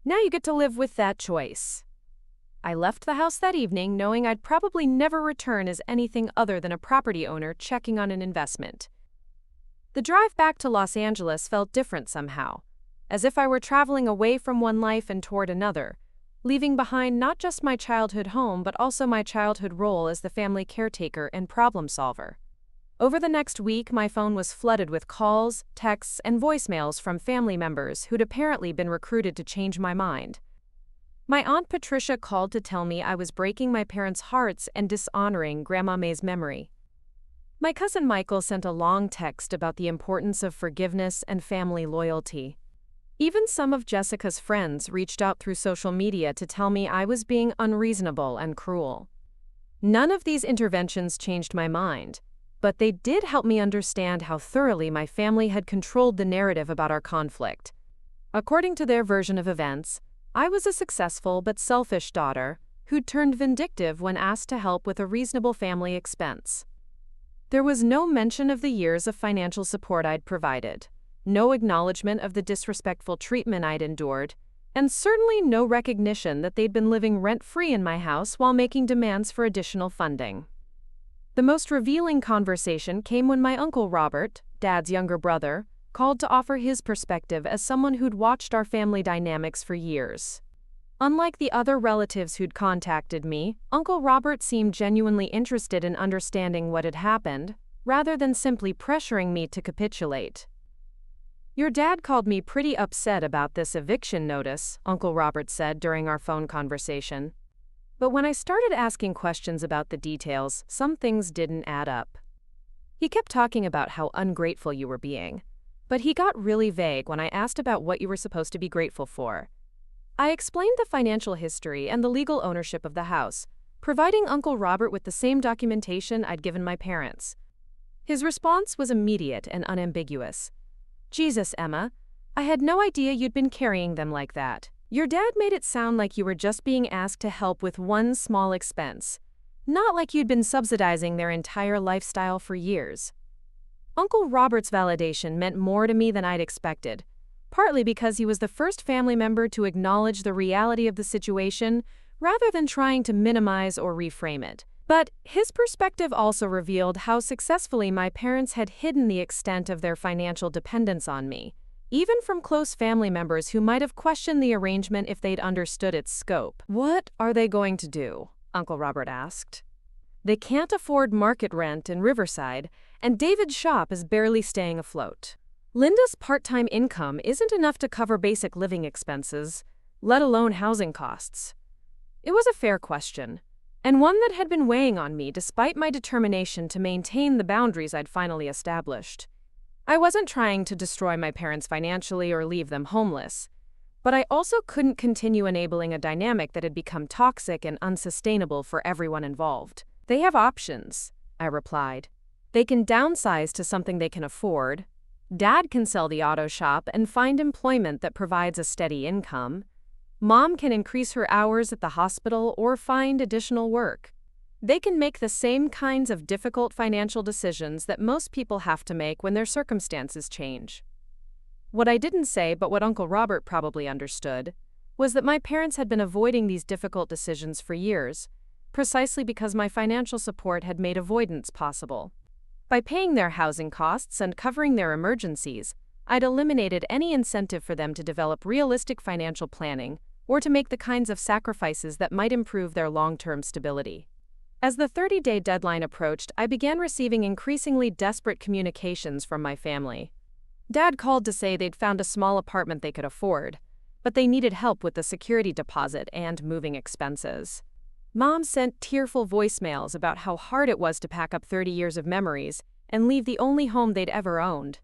Now you get to live with that choice." I left the house that evening knowing I'd probably never return as anything other than a property owner checking on an investment. The drive back to Los Angeles felt different somehow, as if I were traveling away from one life and toward another, leaving behind not just my childhood home but also my childhood role as the family caretaker and problem solver. Over the next week, my phone was flooded with calls, texts, and voicemails from family members who'd apparently been recruited to change my mind. My Aunt Patricia called to tell me I was breaking my parents' hearts and dishonoring Grandma May's memory. My cousin Michael sent a long text about the importance of forgiveness and family loyalty. Even some of Jessica's friends reached out through social media to tell me I was being unreasonable and cruel. None of these interventions changed my mind, but they did help me understand how thoroughly my family had controlled the narrative about our conflict. According to their version of events, I was a successful but selfish daughter, who'd turned vindictive when asked to help with a reasonable family expense. There was no mention of the years of financial support I'd provided, no acknowledgement of the disrespectful treatment I'd endured, and certainly no recognition that they'd been living rent-free in my house while making demands for additional funding. The most revealing conversation came when my Uncle Robert, Dad's younger brother, called to offer his perspective as someone who'd watched our family dynamics for years. Unlike the other relatives who'd contacted me, Uncle Robert seemed genuinely interested in understanding what had happened, rather than simply pressuring me to capitulate. "Your dad called me pretty upset about this eviction notice," Uncle Robert said during our phone conversation. But when I started asking questions about the details, some things didn't add up. He kept talking about how ungrateful you were being, but he got really vague when I asked about what you were supposed to be grateful for. I explained the financial history and the legal ownership of the house, providing Uncle Robert with the same documentation I'd given my parents. His response was immediate and unambiguous. "Jesus, Emma, I had no idea you'd been carrying them like that. Your dad made it sound like you were just being asked to help with one small expense, not like you'd been subsidizing their entire lifestyle for years." Uncle Robert's validation meant more to me than I'd expected, partly because he was the first family member to acknowledge the reality of the situation rather than trying to minimize or reframe it. But his perspective also revealed how successfully my parents had hidden the extent of their financial dependence on me, even from close family members who might have questioned the arrangement if they'd understood its scope. "What are they going to do?" Uncle Robert asked. "They can't afford market rent in Riverside, and David's shop is barely staying afloat. Linda's part-time income isn't enough to cover basic living expenses, let alone housing costs." It was a fair question, and one that had been weighing on me despite my determination to maintain the boundaries I'd finally established. I wasn't trying to destroy my parents financially or leave them homeless, but I also couldn't continue enabling a dynamic that had become toxic and unsustainable for everyone involved. "They have options," I replied. "They can downsize to something they can afford. Dad can sell the auto shop and find employment that provides a steady income. Mom can increase her hours at the hospital or find additional work. They can make the same kinds of difficult financial decisions that most people have to make when their circumstances change." What I didn't say, but what Uncle Robert probably understood, was that my parents had been avoiding these difficult decisions for years, precisely because my financial support had made avoidance possible. By paying their housing costs and covering their emergencies, I'd eliminated any incentive for them to develop realistic financial planning or to make the kinds of sacrifices that might improve their long-term stability. As the 30-day deadline approached, I began receiving increasingly desperate communications from my family. Dad called to say they'd found a small apartment they could afford, but they needed help with the security deposit and moving expenses. Mom sent tearful voicemails about how hard it was to pack up 30 years of memories and leave the only home they'd ever owned.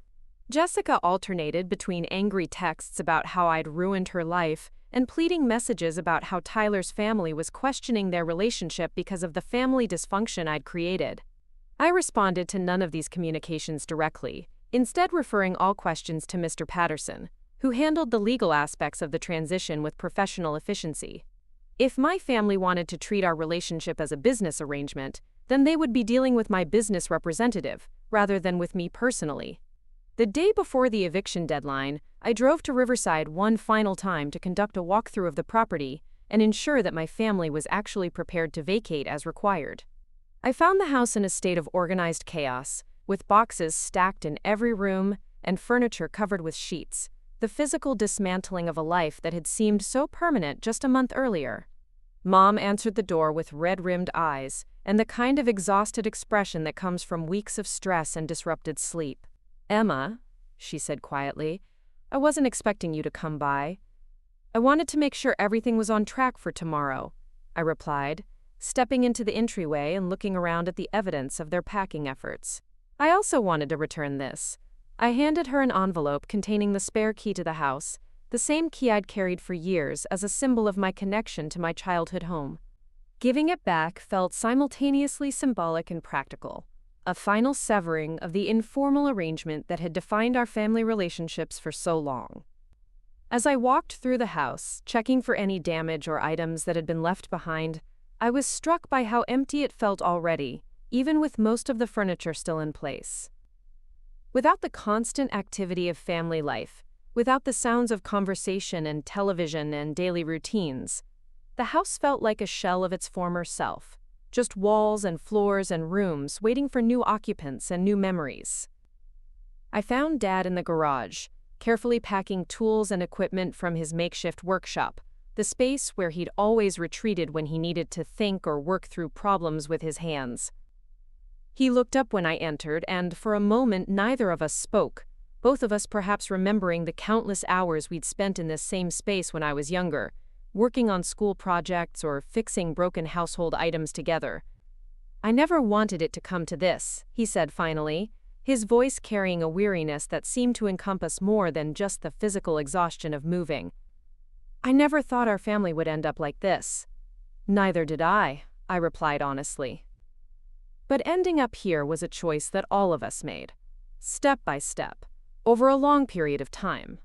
Jessica alternated between angry texts about how I'd ruined her life and pleading messages about how Tyler's family was questioning their relationship because of the family dysfunction I'd created. I responded to none of these communications directly, instead referring all questions to Mr. Patterson, who handled the legal aspects of the transition with professional efficiency. If my family wanted to treat our relationship as a business arrangement, then they would be dealing with my business representative, rather than with me personally. The day before the eviction deadline, I drove to Riverside one final time to conduct a walkthrough of the property and ensure that my family was actually prepared to vacate as required. I found the house in a state of organized chaos, with boxes stacked in every room and furniture covered with sheets, the physical dismantling of a life that had seemed so permanent just a month earlier. Mom answered the door with red-rimmed eyes and the kind of exhausted expression that comes from weeks of stress and disrupted sleep. "Emma," she said quietly, "I wasn't expecting you to come by. I wanted to make sure everything was on track for tomorrow," I replied, stepping into the entryway and looking around at the evidence of their packing efforts. "I also wanted to return this." I handed her an envelope containing the spare key to the house, the same key I'd carried for years as a symbol of my connection to my childhood home. Giving it back felt simultaneously symbolic and practical, a final severing of the informal arrangement that had defined our family relationships for so long. As I walked through the house, checking for any damage or items that had been left behind, I was struck by how empty it felt already, even with most of the furniture still in place. Without the constant activity of family life, without the sounds of conversation and television and daily routines, the house felt like a shell of its former self, just walls and floors and rooms waiting for new occupants and new memories. I found Dad in the garage, carefully packing tools and equipment from his makeshift workshop, the space where he'd always retreated when he needed to think or work through problems with his hands. He looked up when I entered, and for a moment neither of us spoke, both of us perhaps remembering the countless hours we'd spent in this same space when I was younger, working on school projects or fixing broken household items together. "I never wanted it to come to this," he said finally, his voice carrying a weariness that seemed to encompass more than just the physical exhaustion of moving. "I never thought our family would end up like this." "Neither did I replied honestly. But ending up here was a choice that all of us made, step by step, over a long period of time.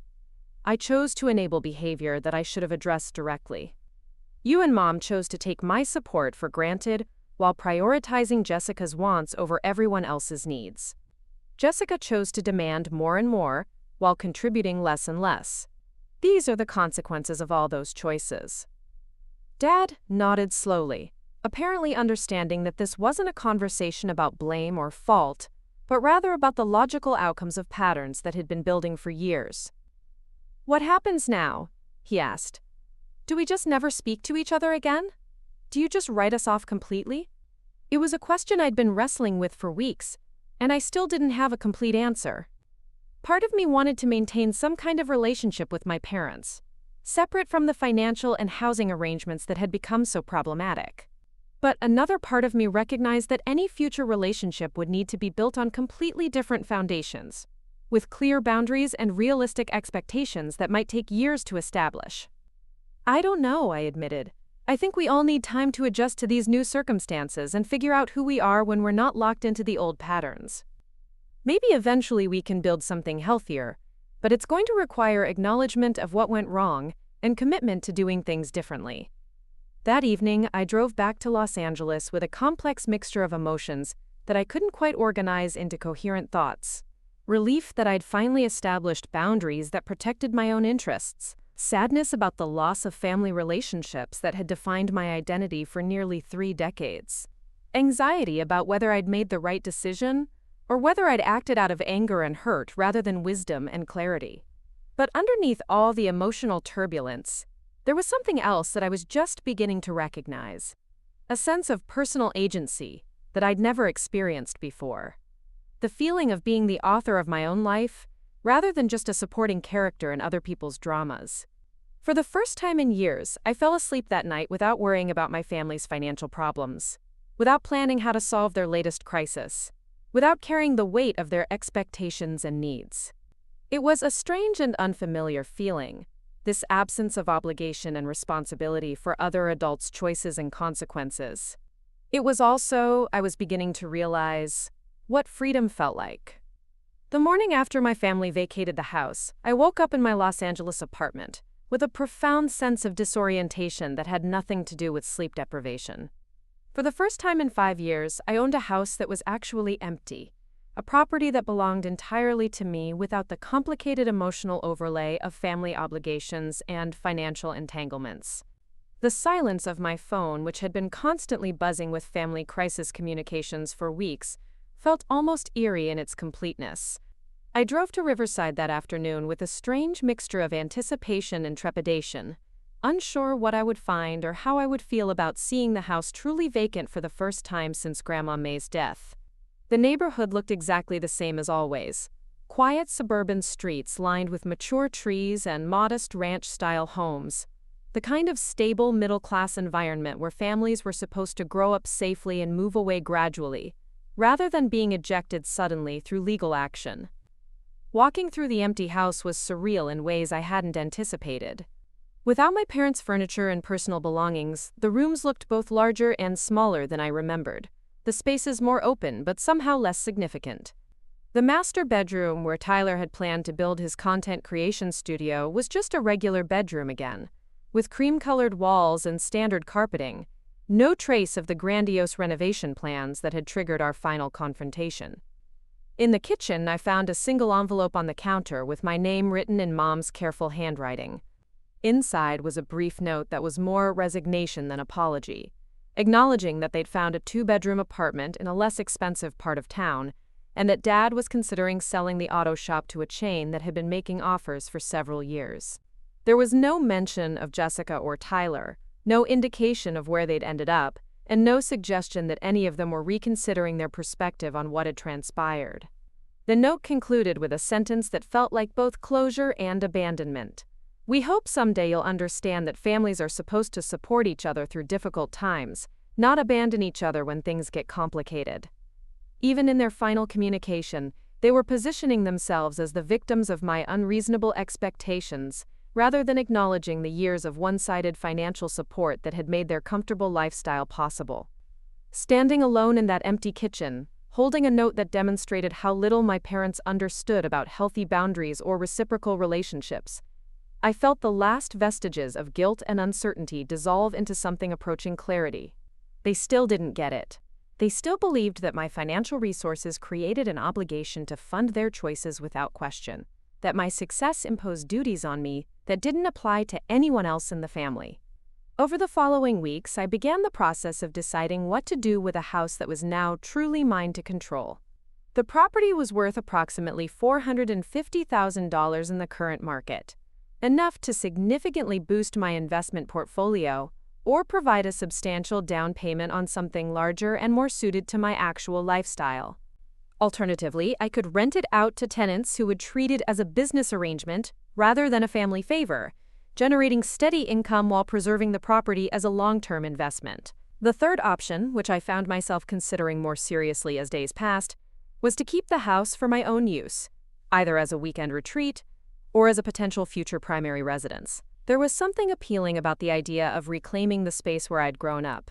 I chose to enable behavior that I should have addressed directly. You and Mom chose to take my support for granted while prioritizing Jessica's wants over everyone else's needs. Jessica chose to demand more and more while contributing less and less. These are the consequences of all those choices." Dad nodded slowly, apparently understanding that this wasn't a conversation about blame or fault, but rather about the logical outcomes of patterns that had been building for years. "What happens now?" he asked. "Do we just never speak to each other again? Do you just write us off completely?" It was a question I'd been wrestling with for weeks, and I still didn't have a complete answer. Part of me wanted to maintain some kind of relationship with my parents, separate from the financial and housing arrangements that had become so problematic. But another part of me recognized that any future relationship would need to be built on completely different foundations, with clear boundaries and realistic expectations that might take years to establish. "I don't know," I admitted. "I think we all need time to adjust to these new circumstances and figure out who we are when we're not locked into the old patterns. Maybe eventually we can build something healthier, but it's going to require acknowledgement of what went wrong and commitment to doing things differently." That evening, I drove back to Los Angeles with a complex mixture of emotions that I couldn't quite organize into coherent thoughts. Relief that I'd finally established boundaries that protected my own interests. Sadness about the loss of family relationships that had defined my identity for nearly 3 decades. Anxiety about whether I'd made the right decision, or whether I'd acted out of anger and hurt rather than wisdom and clarity. But underneath all the emotional turbulence, there was something else that I was just beginning to recognize. A sense of personal agency that I'd never experienced before. The feeling of being the author of my own life, rather than just a supporting character in other people's dramas. For the first time in years, I fell asleep that night without worrying about my family's financial problems, without planning how to solve their latest crisis, without carrying the weight of their expectations and needs. It was a strange and unfamiliar feeling, this absence of obligation and responsibility for other adults' choices and consequences. It was also, I was beginning to realize, what freedom felt like. The morning after my family vacated the house, I woke up in my Los Angeles apartment with a profound sense of disorientation that had nothing to do with sleep deprivation. For the first time in 5 years, I owned a house that was actually empty, a property that belonged entirely to me without the complicated emotional overlay of family obligations and financial entanglements. The silence of my phone, which had been constantly buzzing with family crisis communications for weeks, felt almost eerie in its completeness. I drove to Riverside that afternoon with a strange mixture of anticipation and trepidation, unsure what I would find or how I would feel about seeing the house truly vacant for the first time since Grandma May's death. The neighborhood looked exactly the same as always. Quiet suburban streets lined with mature trees and modest ranch-style homes. The kind of stable middle-class environment where families were supposed to grow up safely and move away gradually, rather than being ejected suddenly through legal action. Walking through the empty house was surreal in ways I hadn't anticipated. Without my parents' furniture and personal belongings, the rooms looked both larger and smaller than I remembered. The spaces more open but somehow less significant. The master bedroom where Tyler had planned to build his content creation studio was just a regular bedroom again, with cream-colored walls and standard carpeting, No trace of the grandiose renovation plans that had triggered our final confrontation. In the kitchen, I found a single envelope on the counter with my name written in Mom's careful handwriting. Inside was a brief note that was more resignation than apology, acknowledging that they'd found a 2-bedroom apartment in a less expensive part of town, and that Dad was considering selling the auto shop to a chain that had been making offers for several years. There was no mention of Jessica or Tyler, no indication of where they'd ended up, and no suggestion that any of them were reconsidering their perspective on what had transpired. The note concluded with a sentence that felt like both closure and abandonment. "We hope someday you'll understand that families are supposed to support each other through difficult times, not abandon each other when things get complicated." Even in their final communication, they were positioning themselves as the victims of my unreasonable expectations, rather than acknowledging the years of one-sided financial support that had made their comfortable lifestyle possible. Standing alone in that empty kitchen, holding a note that demonstrated how little my parents understood about healthy boundaries or reciprocal relationships, I felt the last vestiges of guilt and uncertainty dissolve into something approaching clarity. They still didn't get it. They still believed that my financial resources created an obligation to fund their choices without question, that my success imposed duties on me that didn't apply to anyone else in the family. Over the following weeks, I began the process of deciding what to do with a house that was now truly mine to control. The property was worth approximately $450,000 in the current market, enough to significantly boost my investment portfolio or provide a substantial down payment on something larger and more suited to my actual lifestyle. Alternatively, I could rent it out to tenants who would treat it as a business arrangement rather than a family favor, generating steady income while preserving the property as a long-term investment. The third option, which I found myself considering more seriously as days passed, was to keep the house for my own use, either as a weekend retreat or as a potential future primary residence. There was something appealing about the idea of reclaiming the space where I'd grown up,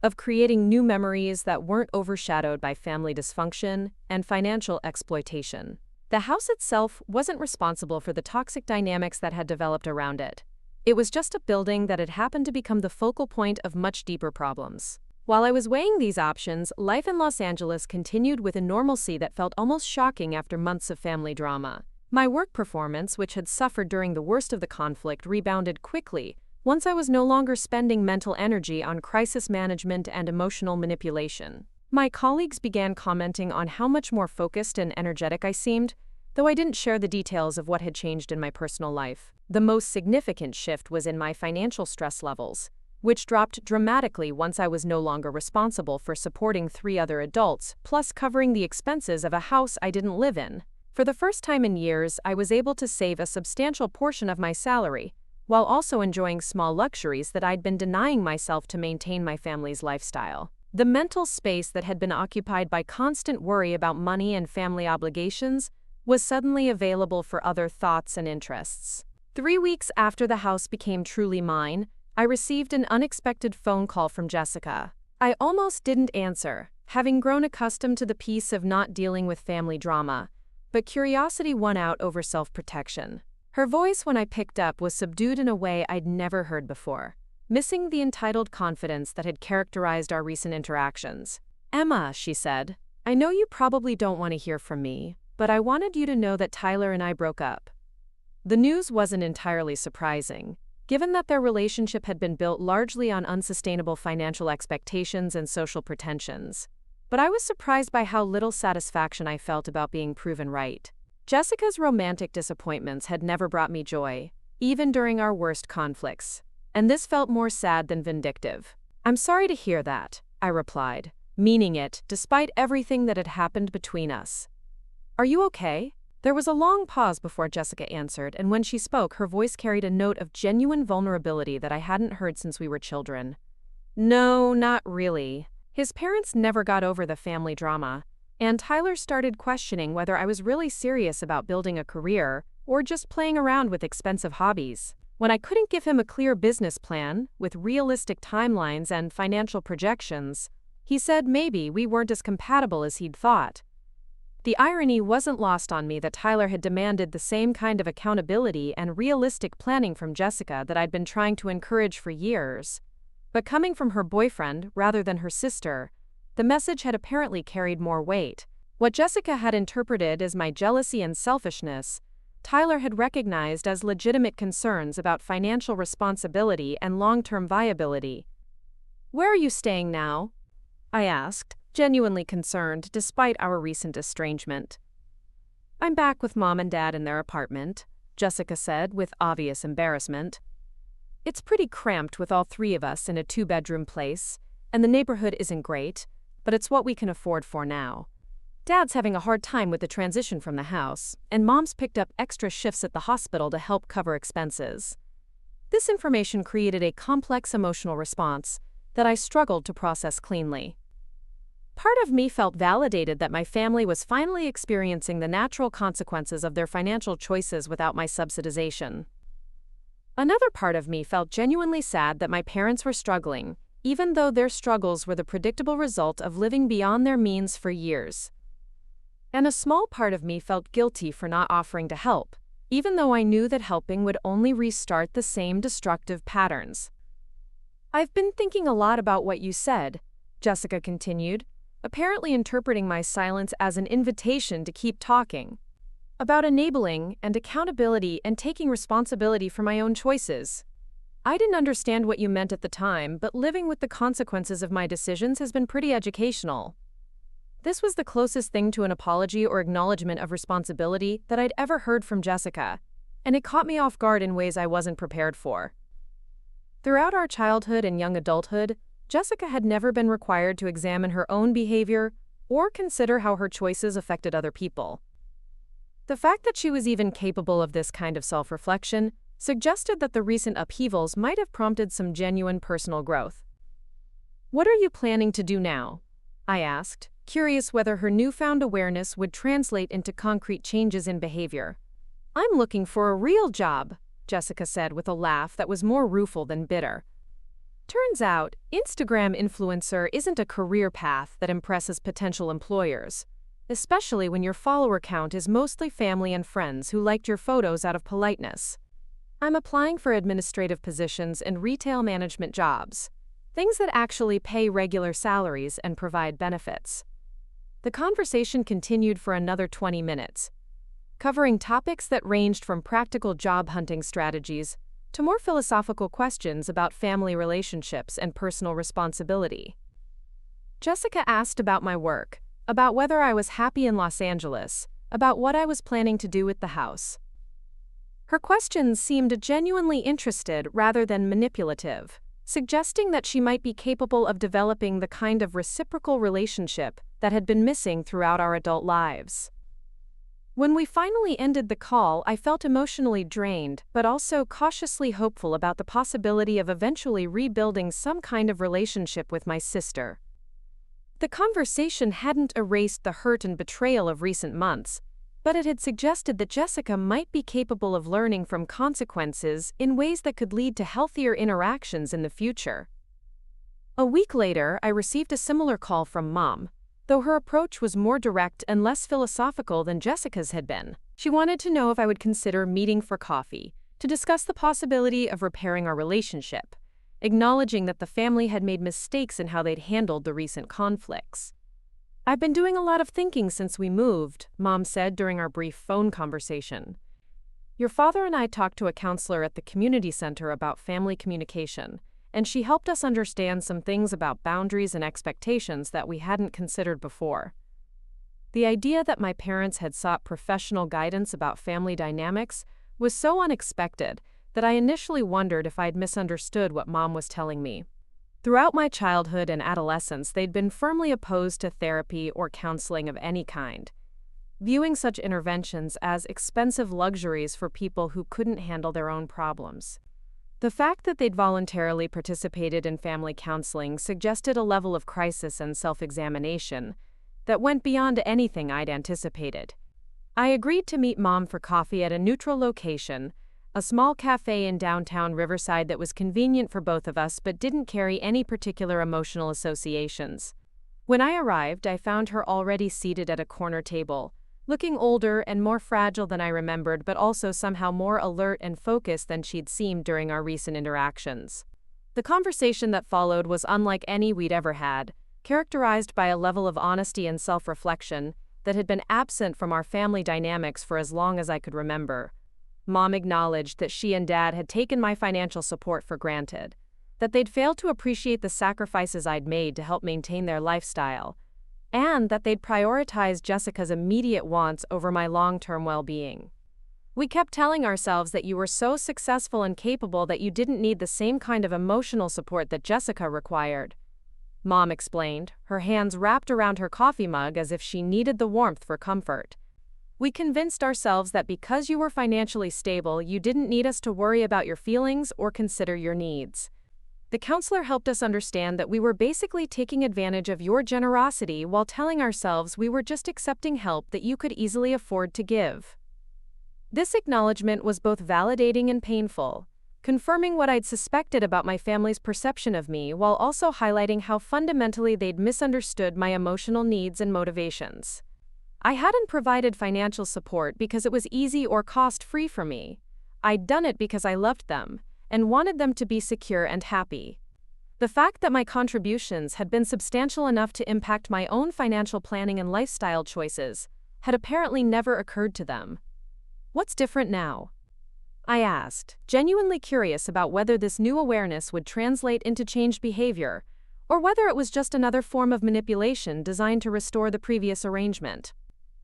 of creating new memories that weren't overshadowed by family dysfunction and financial exploitation. The house itself wasn't responsible for the toxic dynamics that had developed around it. It was just a building that had happened to become the focal point of much deeper problems. While I was weighing these options, life in Los Angeles continued with a normalcy that felt almost shocking after months of family drama. My work performance, which had suffered during the worst of the conflict, rebounded quickly once I was no longer spending mental energy on crisis management and emotional manipulation. My colleagues began commenting on how much more focused and energetic I seemed, though I didn't share the details of what had changed in my personal life. The most significant shift was in my financial stress levels, which dropped dramatically once I was no longer responsible for supporting 3 other adults, plus covering the expenses of a house I didn't live in. For the first time in years, I was able to save a substantial portion of my salary, while also enjoying small luxuries that I'd been denying myself to maintain my family's lifestyle. The mental space that had been occupied by constant worry about money and family obligations was suddenly available for other thoughts and interests. 3 weeks after the house became truly mine, I received an unexpected phone call from Jessica. I almost didn't answer, having grown accustomed to the peace of not dealing with family drama, but curiosity won out over self-protection. Her voice when I picked up was subdued in a way I'd never heard before, missing the entitled confidence that had characterized our recent interactions. "Emma," she said, "I know you probably don't want to hear from me, but I wanted you to know that Tyler and I broke up." The news wasn't entirely surprising, given that their relationship had been built largely on unsustainable financial expectations and social pretensions. But I was surprised by how little satisfaction I felt about being proven right. Jessica's romantic disappointments had never brought me joy, even during our worst conflicts, and this felt more sad than vindictive. "I'm sorry to hear that," I replied, meaning it despite everything that had happened between us. "Are you okay?" There was a long pause before Jessica answered, and when she spoke, her voice carried a note of genuine vulnerability that I hadn't heard since we were children. "No, not really. His parents never got over the family drama, and Tyler started questioning whether I was really serious about building a career or just playing around with expensive hobbies. When I couldn't give him a clear business plan with realistic timelines and financial projections, he said maybe we weren't as compatible as he'd thought." The irony wasn't lost on me that Tyler had demanded the same kind of accountability and realistic planning from Jessica that I'd been trying to encourage for years. But coming from her boyfriend rather than her sister, the message had apparently carried more weight. What Jessica had interpreted as my jealousy and selfishness, Tyler had recognized as legitimate concerns about financial responsibility and long-term viability. "Where are you staying now?" I asked, genuinely concerned despite our recent estrangement. "I'm back with Mom and Dad in their apartment," Jessica said with obvious embarrassment. "It's pretty cramped with all three of us in a two-bedroom place, and the neighborhood isn't great, but it's what we can afford for now. Dad's having a hard time with the transition from the house, and Mom's picked up extra shifts at the hospital to help cover expenses." This information created a complex emotional response that I struggled to process cleanly. Part of me felt validated that my family was finally experiencing the natural consequences of their financial choices without my subsidization. Another part of me felt genuinely sad that my parents were struggling, even though their struggles were the predictable result of living beyond their means for years. And a small part of me felt guilty for not offering to help, even though I knew that helping would only restart the same destructive patterns. "I've been thinking a lot about what you said," Jessica continued, apparently interpreting my silence as an invitation to keep talking. "About enabling and accountability and taking responsibility for my own choices. I didn't understand what you meant at the time, but living with the consequences of my decisions has been pretty educational." This was the closest thing to an apology or acknowledgement of responsibility that I'd ever heard from Jessica, and it caught me off guard in ways I wasn't prepared for. Throughout our childhood and young adulthood, Jessica had never been required to examine her own behavior or consider how her choices affected other people. The fact that she was even capable of this kind of self-reflection suggested that the recent upheavals might have prompted some genuine personal growth. "What are you planning to do now?" I asked, curious whether her newfound awareness would translate into concrete changes in behavior. "I'm looking for a real job," Jessica said with a laugh that was more rueful than bitter. "Turns out, Instagram influencer isn't a career path that impresses potential employers, especially when your follower count is mostly family and friends who liked your photos out of politeness. I'm applying for administrative positions and retail management jobs, things that actually pay regular salaries and provide benefits." The conversation continued for another 20 minutes, covering topics that ranged from practical job hunting strategies to more philosophical questions about family relationships and personal responsibility. Jessica asked about my work, about whether I was happy in Los Angeles, about what I was planning to do with the house. Her questions seemed genuinely interested rather than manipulative, suggesting that she might be capable of developing the kind of reciprocal relationship that had been missing throughout our adult lives. When we finally ended the call, I felt emotionally drained, but also cautiously hopeful about the possibility of eventually rebuilding some kind of relationship with my sister. The conversation hadn't erased the hurt and betrayal of recent months, but it had suggested that Jessica might be capable of learning from consequences in ways that could lead to healthier interactions in the future. A week later, I received a similar call from Mom, though her approach was more direct and less philosophical than Jessica's had been. She wanted to know if I would consider meeting for coffee to discuss the possibility of repairing our relationship, acknowledging that the family had made mistakes in how they'd handled the recent conflicts. "I've been doing a lot of thinking since we moved," Mom said during our brief phone conversation. "Your father and I talked to a counselor at the community center about family communication, and she helped us understand some things about boundaries and expectations that we hadn't considered before. The idea that my parents had sought professional guidance about family dynamics was so unexpected that I initially wondered if I'd misunderstood what Mom was telling me. Throughout my childhood and adolescence, they'd been firmly opposed to therapy or counseling of any kind, viewing such interventions as expensive luxuries for people who couldn't handle their own problems. The fact that they'd voluntarily participated in family counseling suggested a level of crisis and self-examination that went beyond anything I'd anticipated. I agreed to meet Mom for coffee at a neutral location, a small cafe in downtown Riverside that was convenient for both of us but didn't carry any particular emotional associations. When I arrived, I found her already seated at a corner table, looking older and more fragile than I remembered, but also somehow more alert and focused than she'd seemed during our recent interactions. The conversation that followed was unlike any we'd ever had, characterized by a level of honesty and self-reflection that had been absent from our family dynamics for as long as I could remember. Mom acknowledged that she and Dad had taken my financial support for granted, that they'd failed to appreciate the sacrifices I'd made to help maintain their lifestyle, and that they'd prioritized Jessica's immediate wants over my long-term well-being. We kept telling ourselves that you were so successful and capable that you didn't need the same kind of emotional support that Jessica required, Mom explained, her hands wrapped around her coffee mug as if she needed the warmth for comfort. We convinced ourselves that because you were financially stable, you didn't need us to worry about your feelings or consider your needs. The counselor helped us understand that we were basically taking advantage of your generosity while telling ourselves we were just accepting help that you could easily afford to give. This acknowledgement was both validating and painful, confirming what I'd suspected about my family's perception of me while also highlighting how fundamentally they'd misunderstood my emotional needs and motivations. I hadn't provided financial support because it was easy or cost-free for me. I'd done it because I loved them and wanted them to be secure and happy. The fact that my contributions had been substantial enough to impact my own financial planning and lifestyle choices had apparently never occurred to them. What's different now? I asked, genuinely curious about whether this new awareness would translate into changed behavior, or whether it was just another form of manipulation designed to restore the previous arrangement.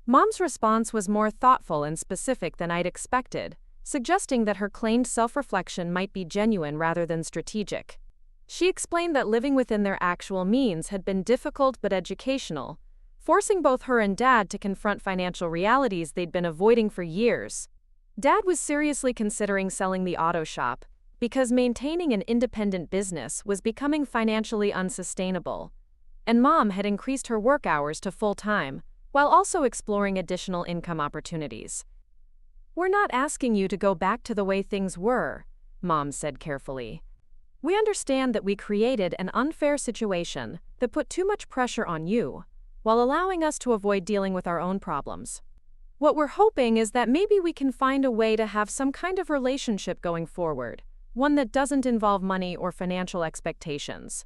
Mom's response was more thoughtful and specific than I'd expected, suggesting that her claimed self-reflection might be genuine rather than strategic. She explained that living within their actual means had been difficult but educational, forcing both her and Dad to confront financial realities they'd been avoiding for years. Dad was seriously considering selling the auto shop because maintaining an independent business was becoming financially unsustainable, and Mom had increased her work hours to full-time while also exploring additional income opportunities. "We're not asking you to go back to the way things were," Mom said carefully. "We understand that we created an unfair situation that put too much pressure on you, while allowing us to avoid dealing with our own problems. What we're hoping is that maybe we can find a way to have some kind of relationship going forward, one that doesn't involve money or financial expectations."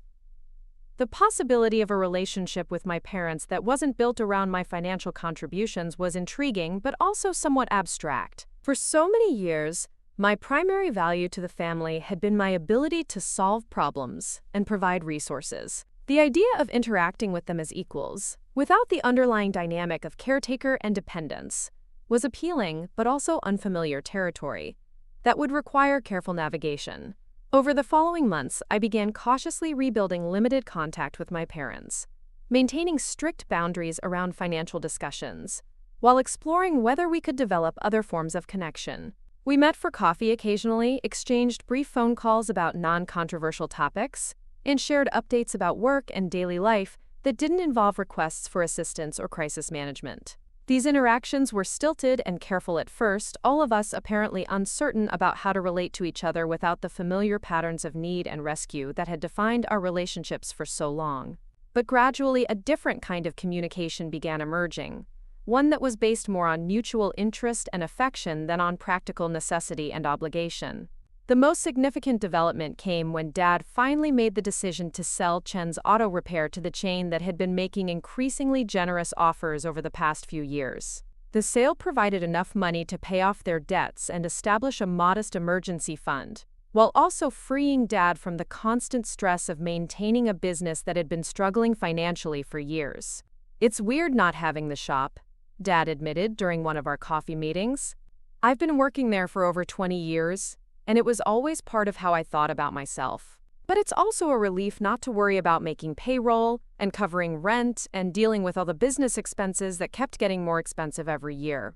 The possibility of a relationship with my parents that wasn't built around my financial contributions was intriguing but also somewhat abstract. For so many years, my primary value to the family had been my ability to solve problems and provide resources. The idea of interacting with them as equals, without the underlying dynamic of caretaker and dependence, was appealing but also unfamiliar territory that would require careful navigation. Over the following months, I began cautiously rebuilding limited contact with my parents, maintaining strict boundaries around financial discussions, while exploring whether we could develop other forms of connection. We met for coffee occasionally, exchanged brief phone calls about non-controversial topics, and shared updates about work and daily life that didn't involve requests for assistance or crisis management. These interactions were stilted and careful at first, all of us apparently uncertain about how to relate to each other without the familiar patterns of need and rescue that had defined our relationships for so long. But gradually, a different kind of communication began emerging, one that was based more on mutual interest and affection than on practical necessity and obligation. The most significant development came when Dad finally made the decision to sell Chen's auto repair to the chain that had been making increasingly generous offers over the past few years. The sale provided enough money to pay off their debts and establish a modest emergency fund, while also freeing Dad from the constant stress of maintaining a business that had been struggling financially for years. "It's weird not having the shop," Dad admitted during one of our coffee meetings. "I've been working there for over 20 years. And it was always part of how I thought about myself. But it's also a relief not to worry about making payroll and covering rent and dealing with all the business expenses that kept getting more expensive every year."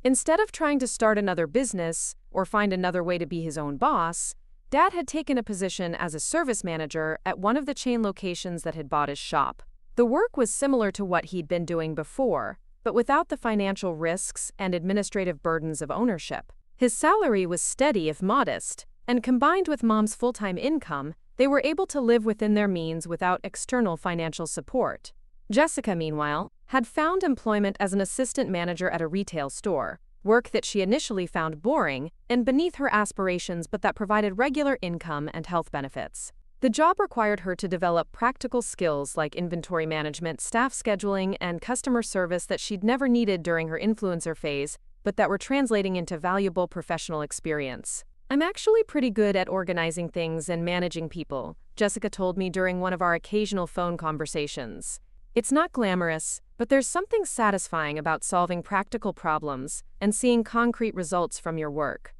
Instead of trying to start another business or find another way to be his own boss, Dad had taken a position as a service manager at one of the chain locations that had bought his shop. The work was similar to what he'd been doing before, but without the financial risks and administrative burdens of ownership. His salary was steady if modest, and combined with Mom's full-time income, they were able to live within their means without external financial support. Jessica, meanwhile, had found employment as an assistant manager at a retail store, work that she initially found boring and beneath her aspirations but that provided regular income and health benefits. The job required her to develop practical skills like inventory management, staff scheduling, and customer service that she'd never needed during her influencer phase, but that were translating into valuable professional experience. "I'm actually pretty good at organizing things and managing people," Jessica told me during one of our occasional phone conversations. "It's not glamorous, but there's something satisfying about solving practical problems and seeing concrete results from your work."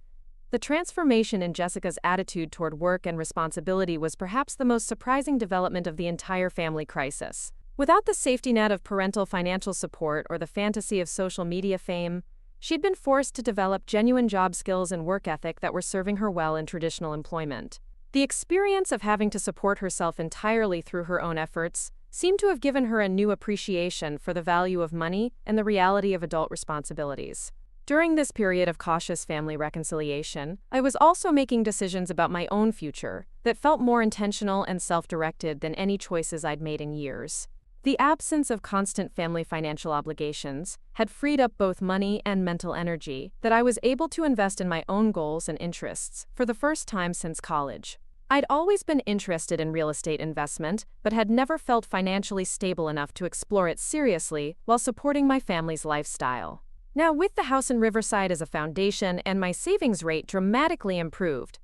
The transformation in Jessica's attitude toward work and responsibility was perhaps the most surprising development of the entire family crisis. Without the safety net of parental financial support or the fantasy of social media fame, she'd been forced to develop genuine job skills and work ethic that were serving her well in traditional employment. The experience of having to support herself entirely through her own efforts seemed to have given her a new appreciation for the value of money and the reality of adult responsibilities. During this period of cautious family reconciliation, I was also making decisions about my own future that felt more intentional and self-directed than any choices I'd made in years. The absence of constant family financial obligations had freed up both money and mental energy that I was able to invest in my own goals and interests for the first time since college. I'd always been interested in real estate investment, but had never felt financially stable enough to explore it seriously while supporting my family's lifestyle. Now, with the house in Riverside as a foundation and my savings rate dramatically improved,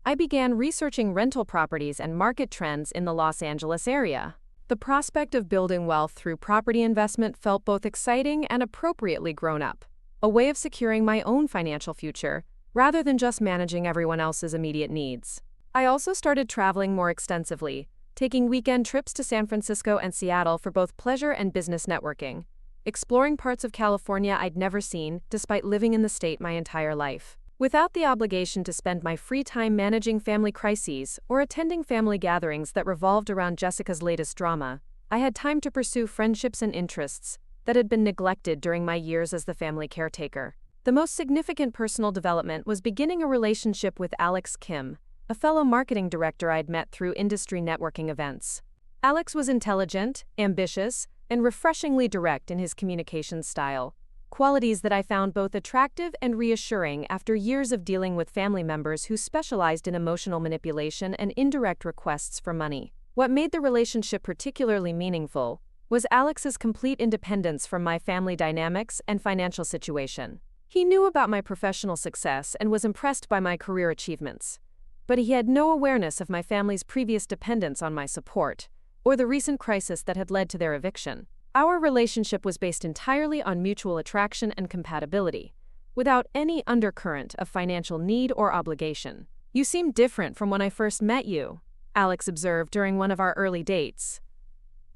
I began researching rental properties and market trends in the Los Angeles area. The prospect of building wealth through property investment felt both exciting and appropriately grown up, a way of securing my own financial future rather than just managing everyone else's immediate needs. I also started traveling more extensively, taking weekend trips to San Francisco and Seattle for both pleasure and business networking, exploring parts of California I'd never seen despite living in the state my entire life. Without the obligation to spend my free time managing family crises or attending family gatherings that revolved around Jessica's latest drama, I had time to pursue friendships and interests that had been neglected during my years as the family caretaker. The most significant personal development was beginning a relationship with Alex Kim, a fellow marketing director I'd met through industry networking events. Alex was intelligent, ambitious, and refreshingly direct in his communication style, qualities that I found both attractive and reassuring after years of dealing with family members who specialized in emotional manipulation and indirect requests for money. What made the relationship particularly meaningful was Alex's complete independence from my family dynamics and financial situation. He knew about my professional success and was impressed by my career achievements, but he had no awareness of my family's previous dependence on my support, or the recent crisis that had led to their eviction. Our relationship was based entirely on mutual attraction and compatibility, without any undercurrent of financial need or obligation. "You seem different from when I first met you," Alex observed during one of our early dates.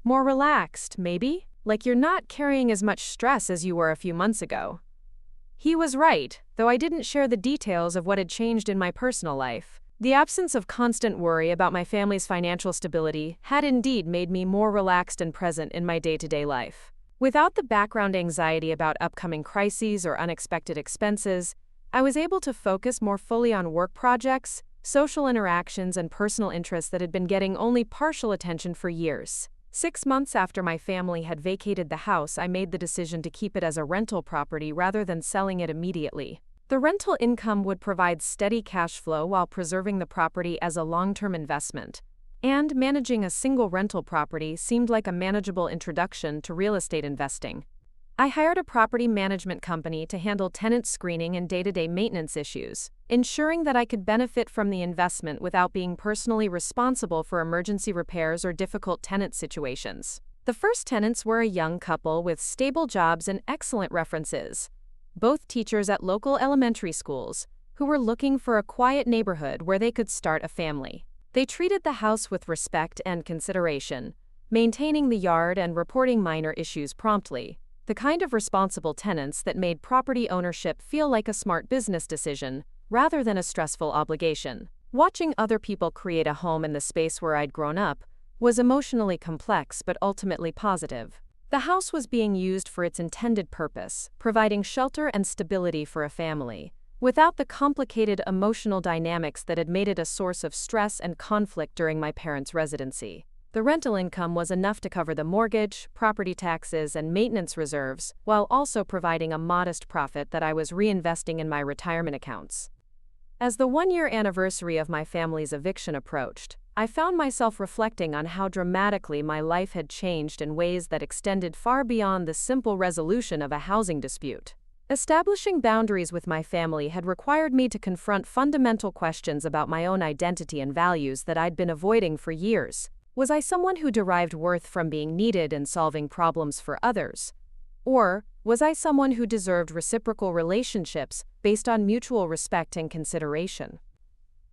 "More relaxed, maybe? Like you're not carrying as much stress as you were a few months ago." He was right, though I didn't share the details of what had changed in my personal life. The absence of constant worry about my family's financial stability had indeed made me more relaxed and present in my day-to-day life. Without the background anxiety about upcoming crises or unexpected expenses, I was able to focus more fully on work projects, social interactions, and personal interests that had been getting only partial attention for years. 6 months after my family had vacated the house, I made the decision to keep it as a rental property rather than selling it immediately. The rental income would provide steady cash flow while preserving the property as a long-term investment, and managing a single rental property seemed like a manageable introduction to real estate investing. I hired a property management company to handle tenant screening and day-to-day maintenance issues, ensuring that I could benefit from the investment without being personally responsible for emergency repairs or difficult tenant situations. The first tenants were a young couple with stable jobs and excellent references, both teachers at local elementary schools, who were looking for a quiet neighborhood where they could start a family. They treated the house with respect and consideration, maintaining the yard and reporting minor issues promptly, the kind of responsible tenants that made property ownership feel like a smart business decision rather than a stressful obligation. Watching other people create a home in the space where I'd grown up was emotionally complex but ultimately positive. The house was being used for its intended purpose, providing shelter and stability for a family, without the complicated emotional dynamics that had made it a source of stress and conflict during my parents' residency. The rental income was enough to cover the mortgage, property taxes, and maintenance reserves, while also providing a modest profit that I was reinvesting in my retirement accounts. As the one-year anniversary of my family's eviction approached, I found myself reflecting on how dramatically my life had changed in ways that extended far beyond the simple resolution of a housing dispute. Establishing boundaries with my family had required me to confront fundamental questions about my own identity and values that I'd been avoiding for years. Was I someone who derived worth from being needed and solving problems for others? Or was I someone who deserved reciprocal relationships based on mutual respect and consideration?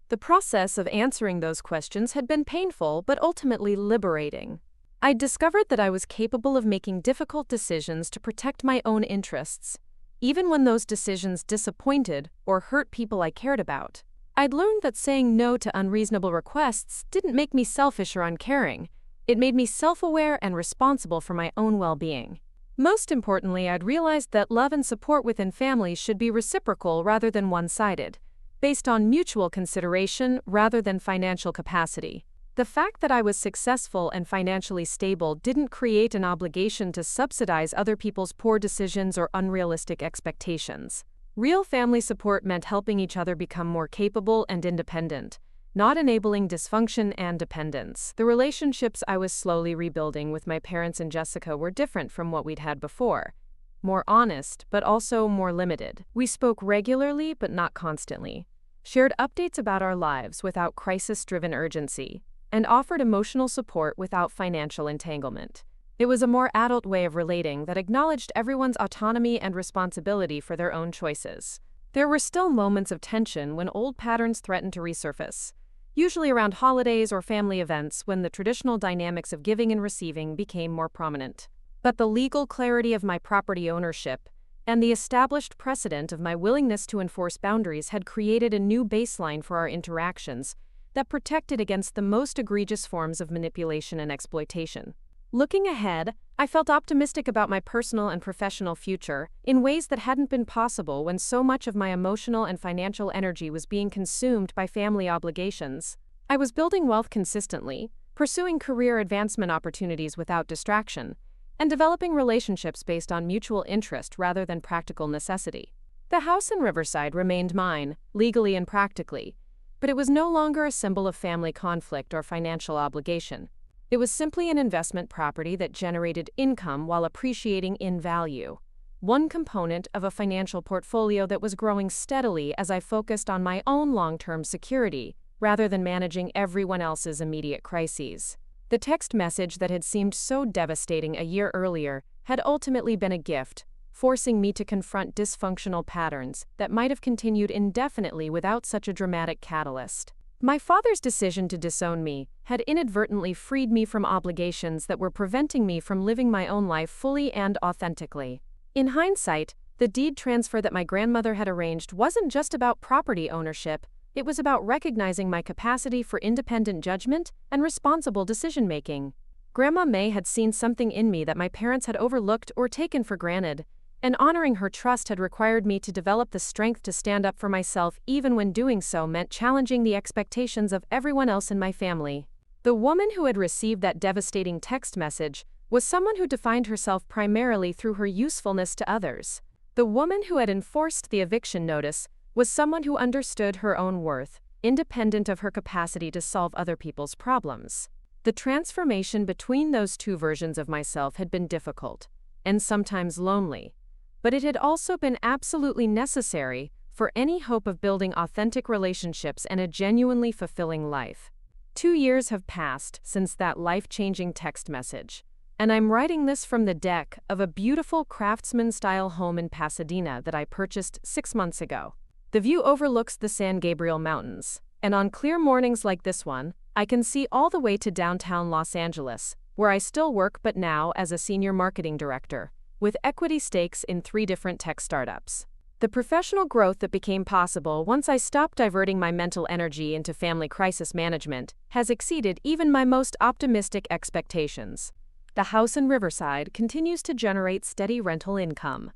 The process of answering those questions had been painful but ultimately liberating. I'd discovered that I was capable of making difficult decisions to protect my own interests, even when those decisions disappointed or hurt people I cared about. I'd learned that saying no to unreasonable requests didn't make me selfish or uncaring. It made me self-aware and responsible for my own well-being. Most importantly, I'd realized that love and support within families should be reciprocal rather than one-sided, based on mutual consideration rather than financial capacity. The fact that I was successful and financially stable didn't create an obligation to subsidize other people's poor decisions or unrealistic expectations. Real family support meant helping each other become more capable and independent, not enabling dysfunction and dependence. The relationships I was slowly rebuilding with my parents and Jessica were different from what we'd had before. More honest, but also more limited. We spoke regularly but not constantly, shared updates about our lives without crisis-driven urgency, and offered emotional support without financial entanglement. It was a more adult way of relating that acknowledged everyone's autonomy and responsibility for their own choices. There were still moments of tension when old patterns threatened to resurface, usually around holidays or family events when the traditional dynamics of giving and receiving became more prominent. But the legal clarity of my property ownership and the established precedent of my willingness to enforce boundaries had created a new baseline for our interactions that protected against the most egregious forms of manipulation and exploitation. Looking ahead, I felt optimistic about my personal and professional future in ways that hadn't been possible when so much of my emotional and financial energy was being consumed by family obligations. I was building wealth consistently, pursuing career advancement opportunities without distraction, and developing relationships based on mutual interest rather than practical necessity. The house in Riverside remained mine, legally and practically, but it was no longer a symbol of family conflict or financial obligation. It was simply an investment property that generated income while appreciating in value, one component of a financial portfolio that was growing steadily as I focused on my own long-term security rather than managing everyone else's immediate crises. The text message that had seemed so devastating a year earlier had ultimately been a gift, forcing me to confront dysfunctional patterns that might have continued indefinitely without such a dramatic catalyst. My father's decision to disown me had inadvertently freed me from obligations that were preventing me from living my own life fully and authentically. In hindsight, the deed transfer that my grandmother had arranged wasn't just about property ownership, it was about recognizing my capacity for independent judgment and responsible decision-making. Grandma May had seen something in me that my parents had overlooked or taken for granted, and honoring her trust had required me to develop the strength to stand up for myself even when doing so meant challenging the expectations of everyone else in my family. The woman who had received that devastating text message was someone who defined herself primarily through her usefulness to others. The woman who had enforced the eviction notice was someone who understood her own worth, independent of her capacity to solve other people's problems. The transformation between those two versions of myself had been difficult, and sometimes lonely. But it had also been absolutely necessary for any hope of building authentic relationships and a genuinely fulfilling life. 2 years have passed since that life-changing text message, and I'm writing this from the deck of a beautiful craftsman-style home in Pasadena that I purchased 6 months ago. The view overlooks the San Gabriel Mountains, and on clear mornings like this one, I can see all the way to downtown Los Angeles, where I still work but now as a senior marketing director, with equity stakes in 3 different tech startups. The professional growth that became possible once I stopped diverting my mental energy into family crisis management has exceeded even my most optimistic expectations. The house in Riverside continues to generate steady rental income,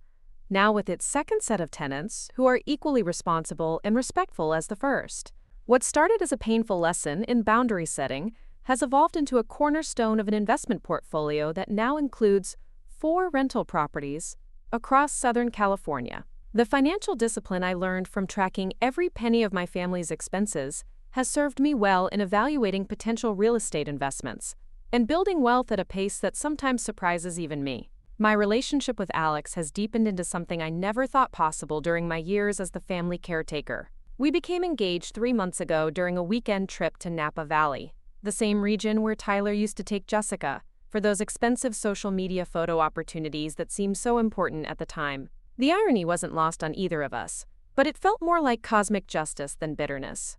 now with its second set of tenants who are equally responsible and respectful as the first. What started as a painful lesson in boundary setting has evolved into a cornerstone of an investment portfolio that now includes 4 rental properties across Southern California. The financial discipline I learned from tracking every penny of my family's expenses has served me well in evaluating potential real estate investments and building wealth at a pace that sometimes surprises even me. My relationship with Alex has deepened into something I never thought possible during my years as the family caretaker. We became engaged 3 months ago during a weekend trip to Napa Valley, the same region where Tyler used to take Jessica for those expensive social media photo opportunities that seemed so important at the time. The irony wasn't lost on either of us, but it felt more like cosmic justice than bitterness.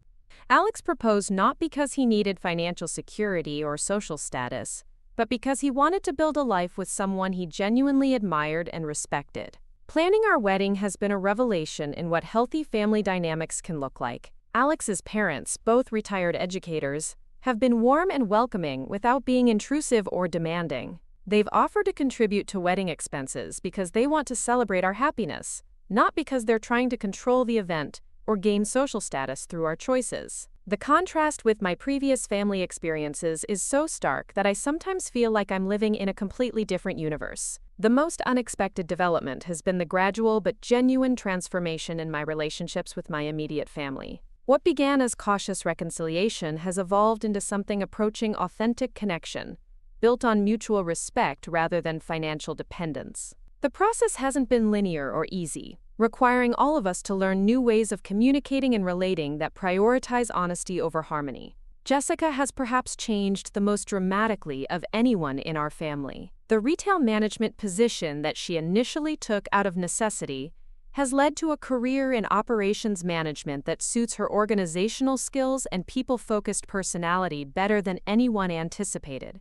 Alex proposed not because he needed financial security or social status, but because he wanted to build a life with someone he genuinely admired and respected. Planning our wedding has been a revelation in what healthy family dynamics can look like. Alex's parents, both retired educators, have been warm and welcoming without being intrusive or demanding. They've offered to contribute to wedding expenses because they want to celebrate our happiness, not because they're trying to control the event or gain social status through our choices. The contrast with my previous family experiences is so stark that I sometimes feel like I'm living in a completely different universe. The most unexpected development has been the gradual but genuine transformation in my relationships with my immediate family. What began as cautious reconciliation has evolved into something approaching authentic connection, built on mutual respect rather than financial dependence. The process hasn't been linear or easy, requiring all of us to learn new ways of communicating and relating that prioritize honesty over harmony. Jessica has perhaps changed the most dramatically of anyone in our family. The retail management position that she initially took out of necessity has led to a career in operations management that suits her organizational skills and people-focused personality better than anyone anticipated.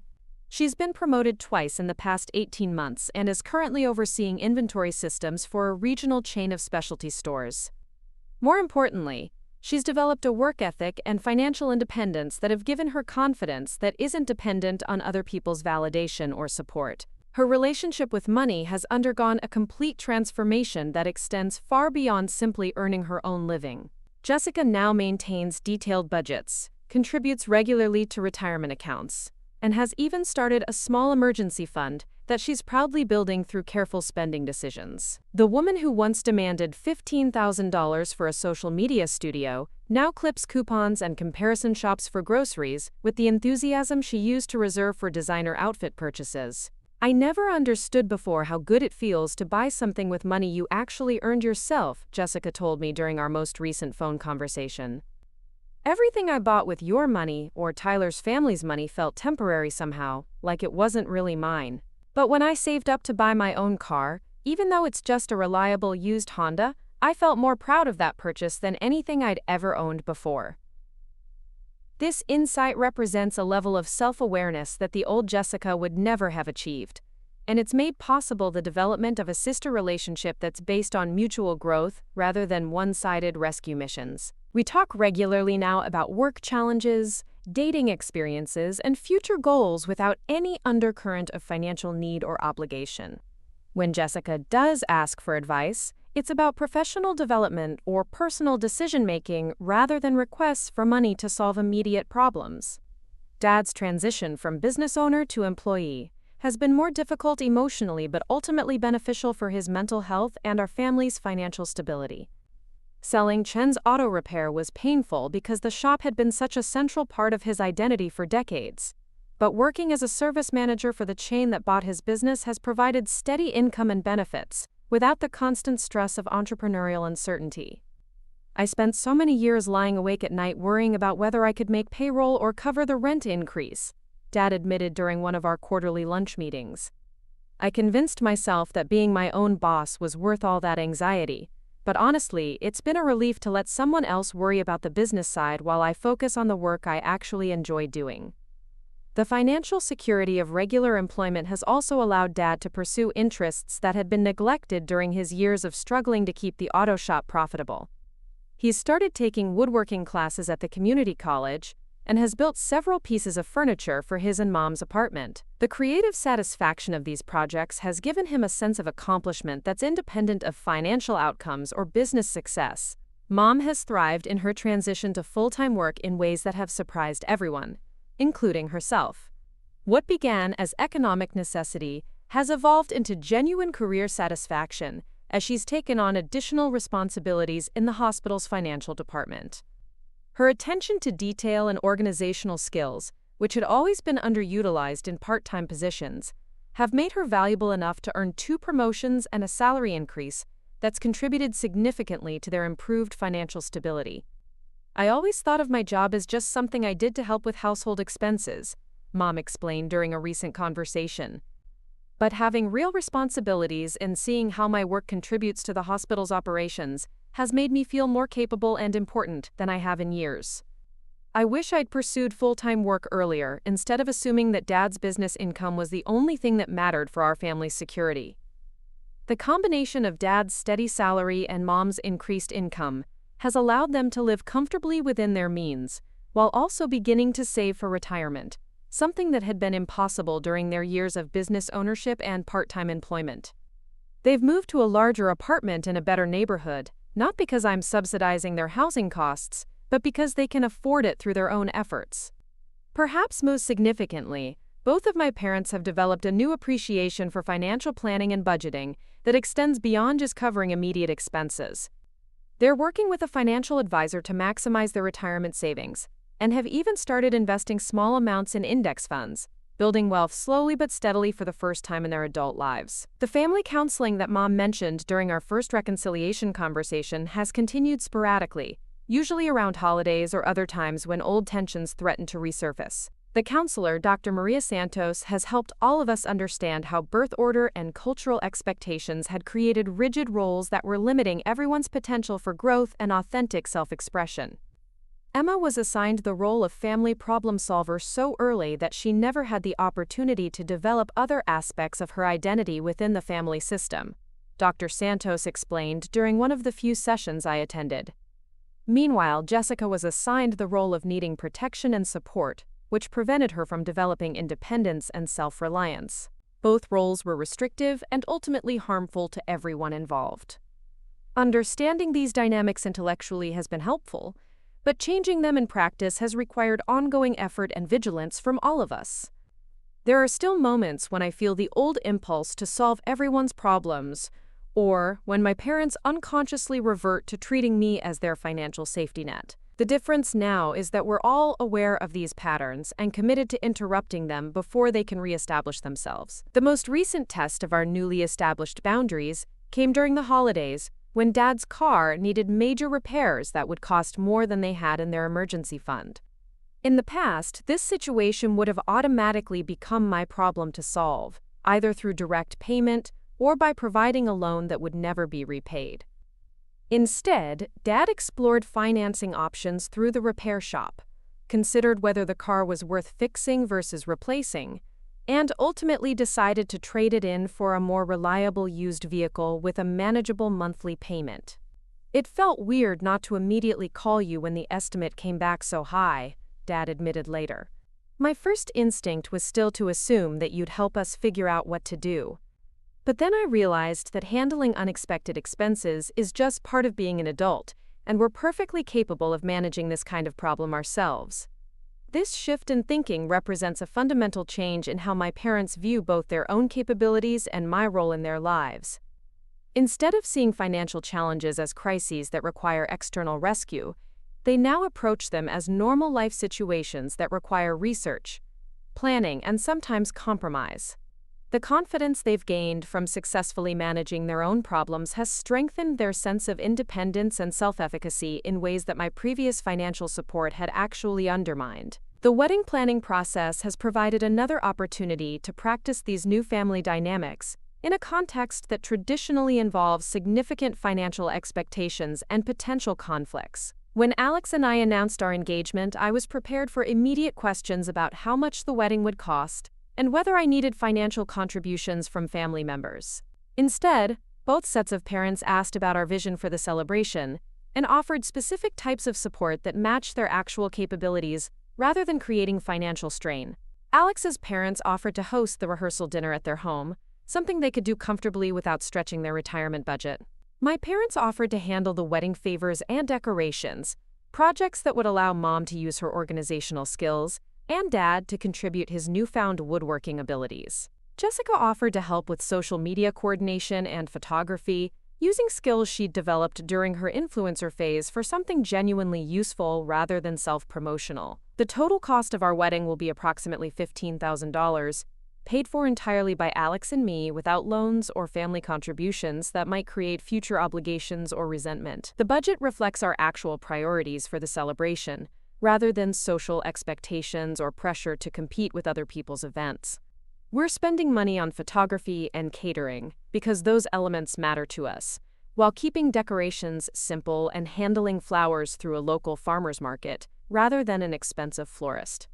She's been promoted twice in the past 18 months and is currently overseeing inventory systems for a regional chain of specialty stores. More importantly, she's developed a work ethic and financial independence that have given her confidence that isn't dependent on other people's validation or support. Her relationship with money has undergone a complete transformation that extends far beyond simply earning her own living. Jessica now maintains detailed budgets, contributes regularly to retirement accounts, and has even started a small emergency fund that she's proudly building through careful spending decisions. The woman who once demanded $15,000 for a social media studio now clips coupons and comparison shops for groceries with the enthusiasm she used to reserve for designer outfit purchases. I never understood before how good it feels to buy something with money you actually earned yourself, Jessica told me during our most recent phone conversation. Everything I bought with your money or Tyler's family's money felt temporary somehow, like it wasn't really mine. But when I saved up to buy my own car, even though it's just a reliable used Honda, I felt more proud of that purchase than anything I'd ever owned before. This insight represents a level of self-awareness that the old Jessica would never have achieved, and it's made possible the development of a sister relationship that's based on mutual growth rather than one-sided rescue missions. We talk regularly now about work challenges, dating experiences, and future goals without any undercurrent of financial need or obligation. When Jessica does ask for advice, it's about professional development or personal decision-making rather than requests for money to solve immediate problems. Dad's transition from business owner to employee has been more difficult emotionally but ultimately beneficial for his mental health and our family's financial stability. Selling Chen's auto repair was painful because the shop had been such a central part of his identity for decades. But working as a service manager for the chain that bought his business has provided steady income and benefits, without the constant stress of entrepreneurial uncertainty. I spent so many years lying awake at night worrying about whether I could make payroll or cover the rent increase, Dad admitted during one of our quarterly lunch meetings. I convinced myself that being my own boss was worth all that anxiety. But honestly, it's been a relief to let someone else worry about the business side while I focus on the work I actually enjoy doing. The financial security of regular employment has also allowed Dad to pursue interests that had been neglected during his years of struggling to keep the auto shop profitable. He's started taking woodworking classes at the community college and has built several pieces of furniture for his and Mom's apartment. The creative satisfaction of these projects has given him a sense of accomplishment that's independent of financial outcomes or business success. Mom has thrived in her transition to full-time work in ways that have surprised everyone. including herself. What began as economic necessity has evolved into genuine career satisfaction as she's taken on additional responsibilities in the hospital's financial department. Her attention to detail and organizational skills, which had always been underutilized in part-time positions, have made her valuable enough to earn 2 promotions and a salary increase that's contributed significantly to their improved financial stability. "I always thought of my job as just something I did to help with household expenses," Mom explained during a recent conversation. "But having real responsibilities and seeing how my work contributes to the hospital's operations has made me feel more capable and important than I have in years. I wish I'd pursued full-time work earlier instead of assuming that Dad's business income was the only thing that mattered for our family's security." The combination of Dad's steady salary and Mom's increased income has allowed them to live comfortably within their means, while also beginning to save for retirement, something that had been impossible during their years of business ownership and part-time employment. They've moved to a larger apartment in a better neighborhood, not because I'm subsidizing their housing costs, but because they can afford it through their own efforts. Perhaps most significantly, both of my parents have developed a new appreciation for financial planning and budgeting that extends beyond just covering immediate expenses. They're working with a financial advisor to maximize their retirement savings, and have even started investing small amounts in index funds, building wealth slowly but steadily for the first time in their adult lives. The family counseling that Mom mentioned during our first reconciliation conversation has continued sporadically, usually around holidays or other times when old tensions threaten to resurface. The counselor, Dr. Maria Santos, has helped all of us understand how birth order and cultural expectations had created rigid roles that were limiting everyone's potential for growth and authentic self-expression. Emma was assigned the role of family problem solver so early that she never had the opportunity to develop other aspects of her identity within the family system, Dr. Santos explained during one of the few sessions I attended. Meanwhile, Jessica was assigned the role of needing protection and support, which prevented her from developing independence and self-reliance. Both roles were restrictive and ultimately harmful to everyone involved. Understanding these dynamics intellectually has been helpful, but changing them in practice has required ongoing effort and vigilance from all of us. There are still moments when I feel the old impulse to solve everyone's problems, or when my parents unconsciously revert to treating me as their financial safety net. The difference now is that we're all aware of these patterns and committed to interrupting them before they can reestablish themselves. The most recent test of our newly established boundaries came during the holidays, when Dad's car needed major repairs that would cost more than they had in their emergency fund. In the past, this situation would have automatically become my problem to solve, either through direct payment or by providing a loan that would never be repaid. Instead, Dad explored financing options through the repair shop, considered whether the car was worth fixing versus replacing, and ultimately decided to trade it in for a more reliable used vehicle with a manageable monthly payment. "It felt weird not to immediately call you when the estimate came back so high," Dad admitted later. "My first instinct was still to assume that you'd help us figure out what to do. But then I realized that handling unexpected expenses is just part of being an adult, and we're perfectly capable of managing this kind of problem ourselves." This shift in thinking represents a fundamental change in how my parents view both their own capabilities and my role in their lives. Instead of seeing financial challenges as crises that require external rescue, they now approach them as normal life situations that require research, planning, and sometimes compromise. The confidence they've gained from successfully managing their own problems has strengthened their sense of independence and self-efficacy in ways that my previous financial support had actually undermined. The wedding planning process has provided another opportunity to practice these new family dynamics in a context that traditionally involves significant financial expectations and potential conflicts. When Alex and I announced our engagement, I was prepared for immediate questions about how much the wedding would cost and whether I needed financial contributions from family members. Instead, both sets of parents asked about our vision for the celebration and offered specific types of support that matched their actual capabilities rather than creating financial strain. Alex's parents offered to host the rehearsal dinner at their home, something they could do comfortably without stretching their retirement budget. My parents offered to handle the wedding favors and decorations, projects that would allow Mom to use her organizational skills and Dad to contribute his newfound woodworking abilities. Jessica offered to help with social media coordination and photography, using skills she'd developed during her influencer phase for something genuinely useful rather than self-promotional. The total cost of our wedding will be approximately $15,000, paid for entirely by Alex and me without loans or family contributions that might create future obligations or resentment. The budget reflects our actual priorities for the celebration, rather than social expectations or pressure to compete with other people's events. We're spending money on photography and catering because those elements matter to us, while keeping decorations simple and handling flowers through a local farmer's market rather than an expensive florist.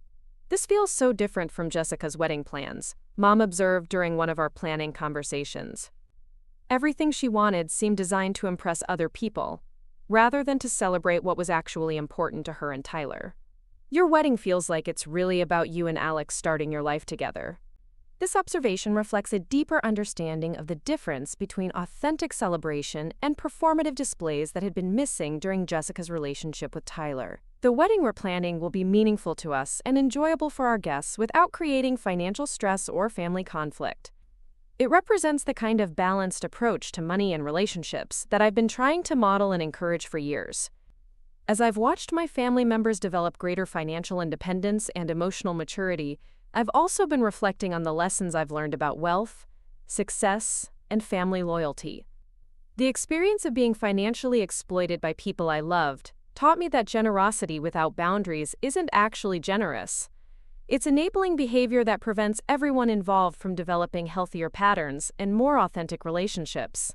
This feels so different from Jessica's wedding plans, Mom observed during one of our planning conversations. Everything she wanted seemed designed to impress other people, rather than to celebrate what was actually important to her and Tyler. Your wedding feels like it's really about you and Alex starting your life together. This observation reflects a deeper understanding of the difference between authentic celebration and performative displays that had been missing during Jessica's relationship with Tyler. The wedding we're planning will be meaningful to us and enjoyable for our guests without creating financial stress or family conflict. It represents the kind of balanced approach to money and relationships that I've been trying to model and encourage for years. As I've watched my family members develop greater financial independence and emotional maturity, I've also been reflecting on the lessons I've learned about wealth, success, and family loyalty. The experience of being financially exploited by people I loved taught me that generosity without boundaries isn't actually generous. It's enabling behavior that prevents everyone involved from developing healthier patterns and more authentic relationships.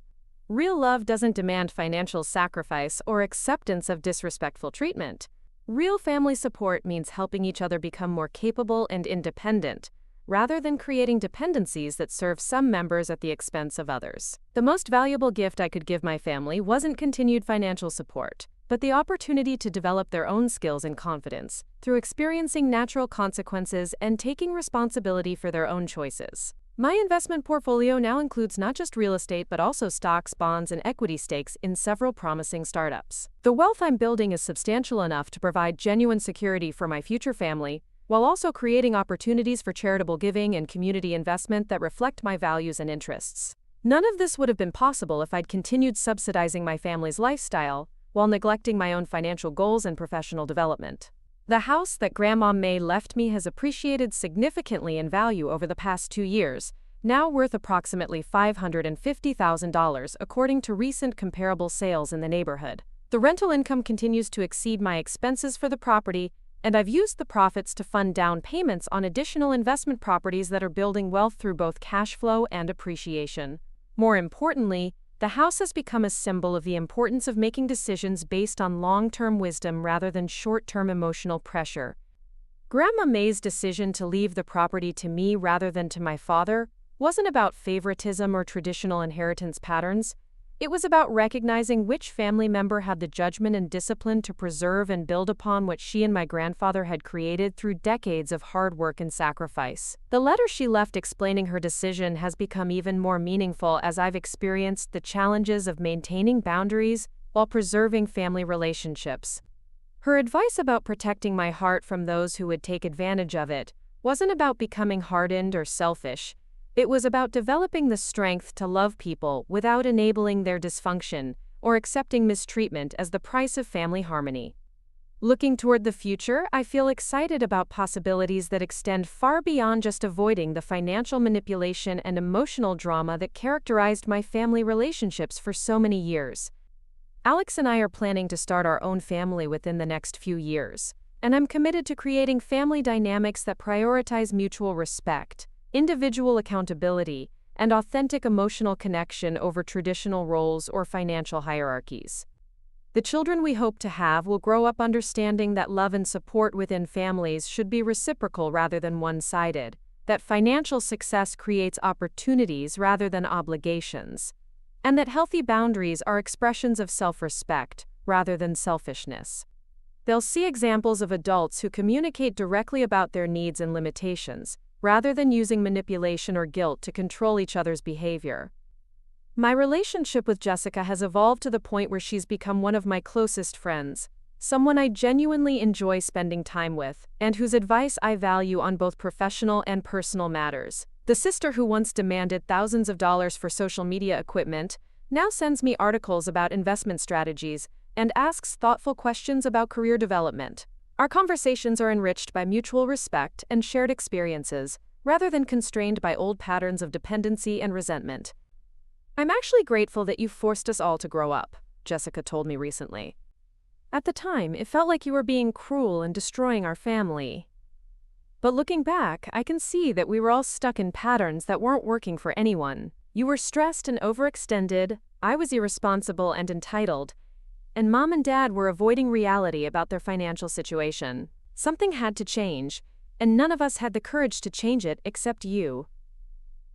Real love doesn't demand financial sacrifice or acceptance of disrespectful treatment. Real family support means helping each other become more capable and independent, rather than creating dependencies that serve some members at the expense of others. The most valuable gift I could give my family wasn't continued financial support, but the opportunity to develop their own skills and confidence through experiencing natural consequences and taking responsibility for their own choices. My investment portfolio now includes not just real estate but also stocks, bonds, and equity stakes in several promising startups. The wealth I'm building is substantial enough to provide genuine security for my future family, while also creating opportunities for charitable giving and community investment that reflect my values and interests. None of this would have been possible if I'd continued subsidizing my family's lifestyle while neglecting my own financial goals and professional development. The house that Grandma May left me has appreciated significantly in value over the past 2 years, now worth approximately $550,000 according to recent comparable sales in the neighborhood. The rental income continues to exceed my expenses for the property, and I've used the profits to fund down payments on additional investment properties that are building wealth through both cash flow and appreciation. More importantly, the house has become a symbol of the importance of making decisions based on long-term wisdom rather than short-term emotional pressure. Grandma May's decision to leave the property to me rather than to my father wasn't about favoritism or traditional inheritance patterns. It was about recognizing which family member had the judgment and discipline to preserve and build upon what she and my grandfather had created through decades of hard work and sacrifice. The letter she left explaining her decision has become even more meaningful as I've experienced the challenges of maintaining boundaries while preserving family relationships. Her advice about protecting my heart from those who would take advantage of it wasn't about becoming hardened or selfish. It was about developing the strength to love people without enabling their dysfunction or accepting mistreatment as the price of family harmony. Looking toward the future, I feel excited about possibilities that extend far beyond just avoiding the financial manipulation and emotional drama that characterized my family relationships for so many years. Alex and I are planning to start our own family within the next few years, and I'm committed to creating family dynamics that prioritize mutual respect, individual accountability, and authentic emotional connection over traditional roles or financial hierarchies. The children we hope to have will grow up understanding that love and support within families should be reciprocal rather than one-sided, that financial success creates opportunities rather than obligations, and that healthy boundaries are expressions of self-respect rather than selfishness. They'll see examples of adults who communicate directly about their needs and limitations, rather than using manipulation or guilt to control each other's behavior. My relationship with Jessica has evolved to the point where she's become one of my closest friends, someone I genuinely enjoy spending time with, and whose advice I value on both professional and personal matters. The sister who once demanded thousands of dollars for social media equipment now sends me articles about investment strategies and asks thoughtful questions about career development. Our conversations are enriched by mutual respect and shared experiences, rather than constrained by old patterns of dependency and resentment. "I'm actually grateful that you forced us all to grow up," Jessica told me recently. "At the time, it felt like you were being cruel and destroying our family. But looking back, I can see that we were all stuck in patterns that weren't working for anyone. You were stressed and overextended, I was irresponsible and entitled, and Mom and Dad were avoiding reality about their financial situation. Something had to change, and none of us had the courage to change it except you."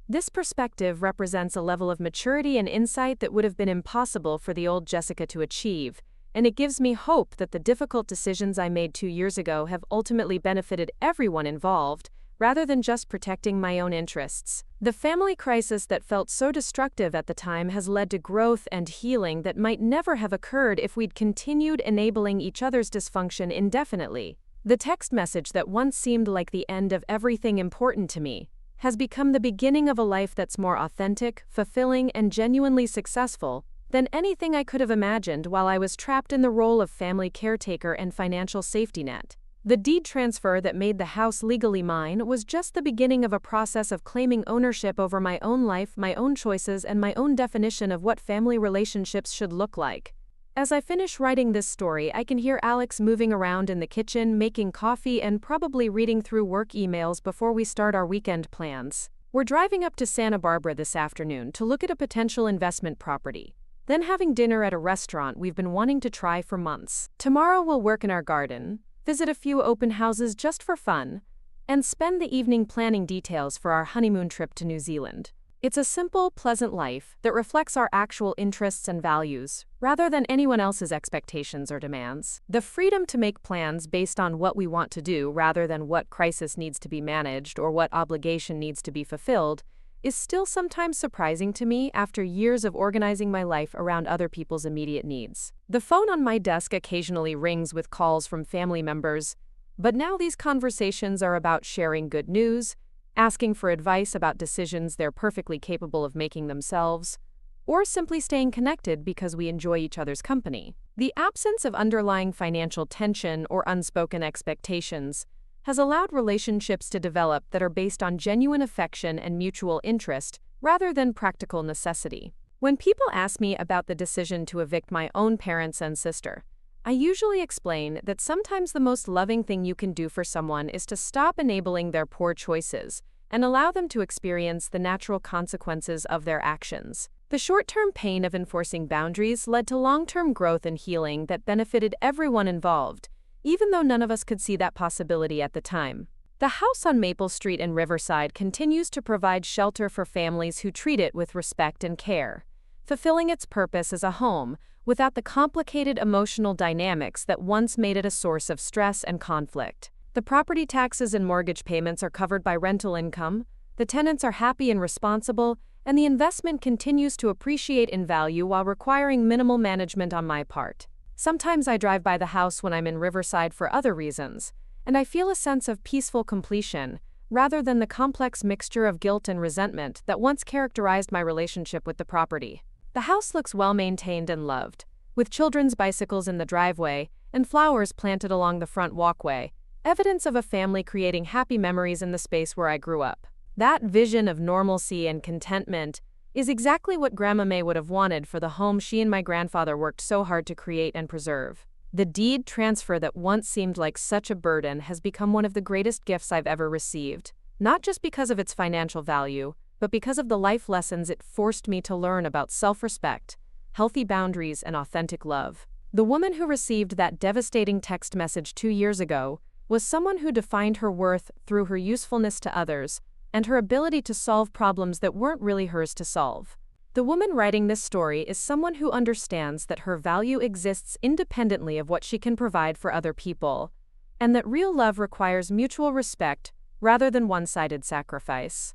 This perspective represents a level of maturity and insight that would have been impossible for the old Jessica to achieve, and it gives me hope that the difficult decisions I made 2 years ago have ultimately benefited everyone involved, rather than just protecting my own interests. The family crisis that felt so destructive at the time has led to growth and healing that might never have occurred if we'd continued enabling each other's dysfunction indefinitely. The text message that once seemed like the end of everything important to me has become the beginning of a life that's more authentic, fulfilling, and genuinely successful than anything I could have imagined while I was trapped in the role of family caretaker and financial safety net. The deed transfer that made the house legally mine was just the beginning of a process of claiming ownership over my own life, my own choices, and my own definition of what family relationships should look like. As I finish writing this story, I can hear Alex moving around in the kitchen, making coffee, and probably reading through work emails before we start our weekend plans. We're driving up to Santa Barbara this afternoon to look at a potential investment property, then having dinner at a restaurant we've been wanting to try for months. Tomorrow we'll work in our garden, visit a few open houses just for fun, and spend the evening planning details for our honeymoon trip to New Zealand. It's a simple, pleasant life that reflects our actual interests and values, rather than anyone else's expectations or demands. The freedom to make plans based on what we want to do rather than what crisis needs to be managed or what obligation needs to be fulfilled is still sometimes surprising to me after years of organizing my life around other people's immediate needs. The phone on my desk occasionally rings with calls from family members, but now these conversations are about sharing good news, asking for advice about decisions they're perfectly capable of making themselves, or simply staying connected because we enjoy each other's company. The absence of underlying financial tension or unspoken expectations has allowed relationships to develop that are based on genuine affection and mutual interest rather than practical necessity. When people ask me about the decision to evict my own parents and sister, I usually explain that sometimes the most loving thing you can do for someone is to stop enabling their poor choices and allow them to experience the natural consequences of their actions. The short-term pain of enforcing boundaries led to long-term growth and healing that benefited everyone involved, even though none of us could see that possibility at the time. The house on Maple Street in Riverside continues to provide shelter for families who treat it with respect and care, fulfilling its purpose as a home without the complicated emotional dynamics that once made it a source of stress and conflict. The property taxes and mortgage payments are covered by rental income, the tenants are happy and responsible, and the investment continues to appreciate in value while requiring minimal management on my part. Sometimes I drive by the house when I'm in Riverside for other reasons, and I feel a sense of peaceful completion, rather than the complex mixture of guilt and resentment that once characterized my relationship with the property. The house looks well-maintained and loved, with children's bicycles in the driveway and flowers planted along the front walkway, evidence of a family creating happy memories in the space where I grew up. That vision of normalcy and contentment is exactly what Grandma May would have wanted for the home she and my grandfather worked so hard to create and preserve. The deed transfer that once seemed like such a burden has become one of the greatest gifts I've ever received, not just because of its financial value, but because of the life lessons it forced me to learn about self-respect, healthy boundaries, and authentic love. The woman who received that devastating text message 2 years ago was someone who defined her worth through her usefulness to others and her ability to solve problems that weren't really hers to solve. The woman writing this story is someone who understands that her value exists independently of what she can provide for other people, and that real love requires mutual respect rather than one-sided sacrifice.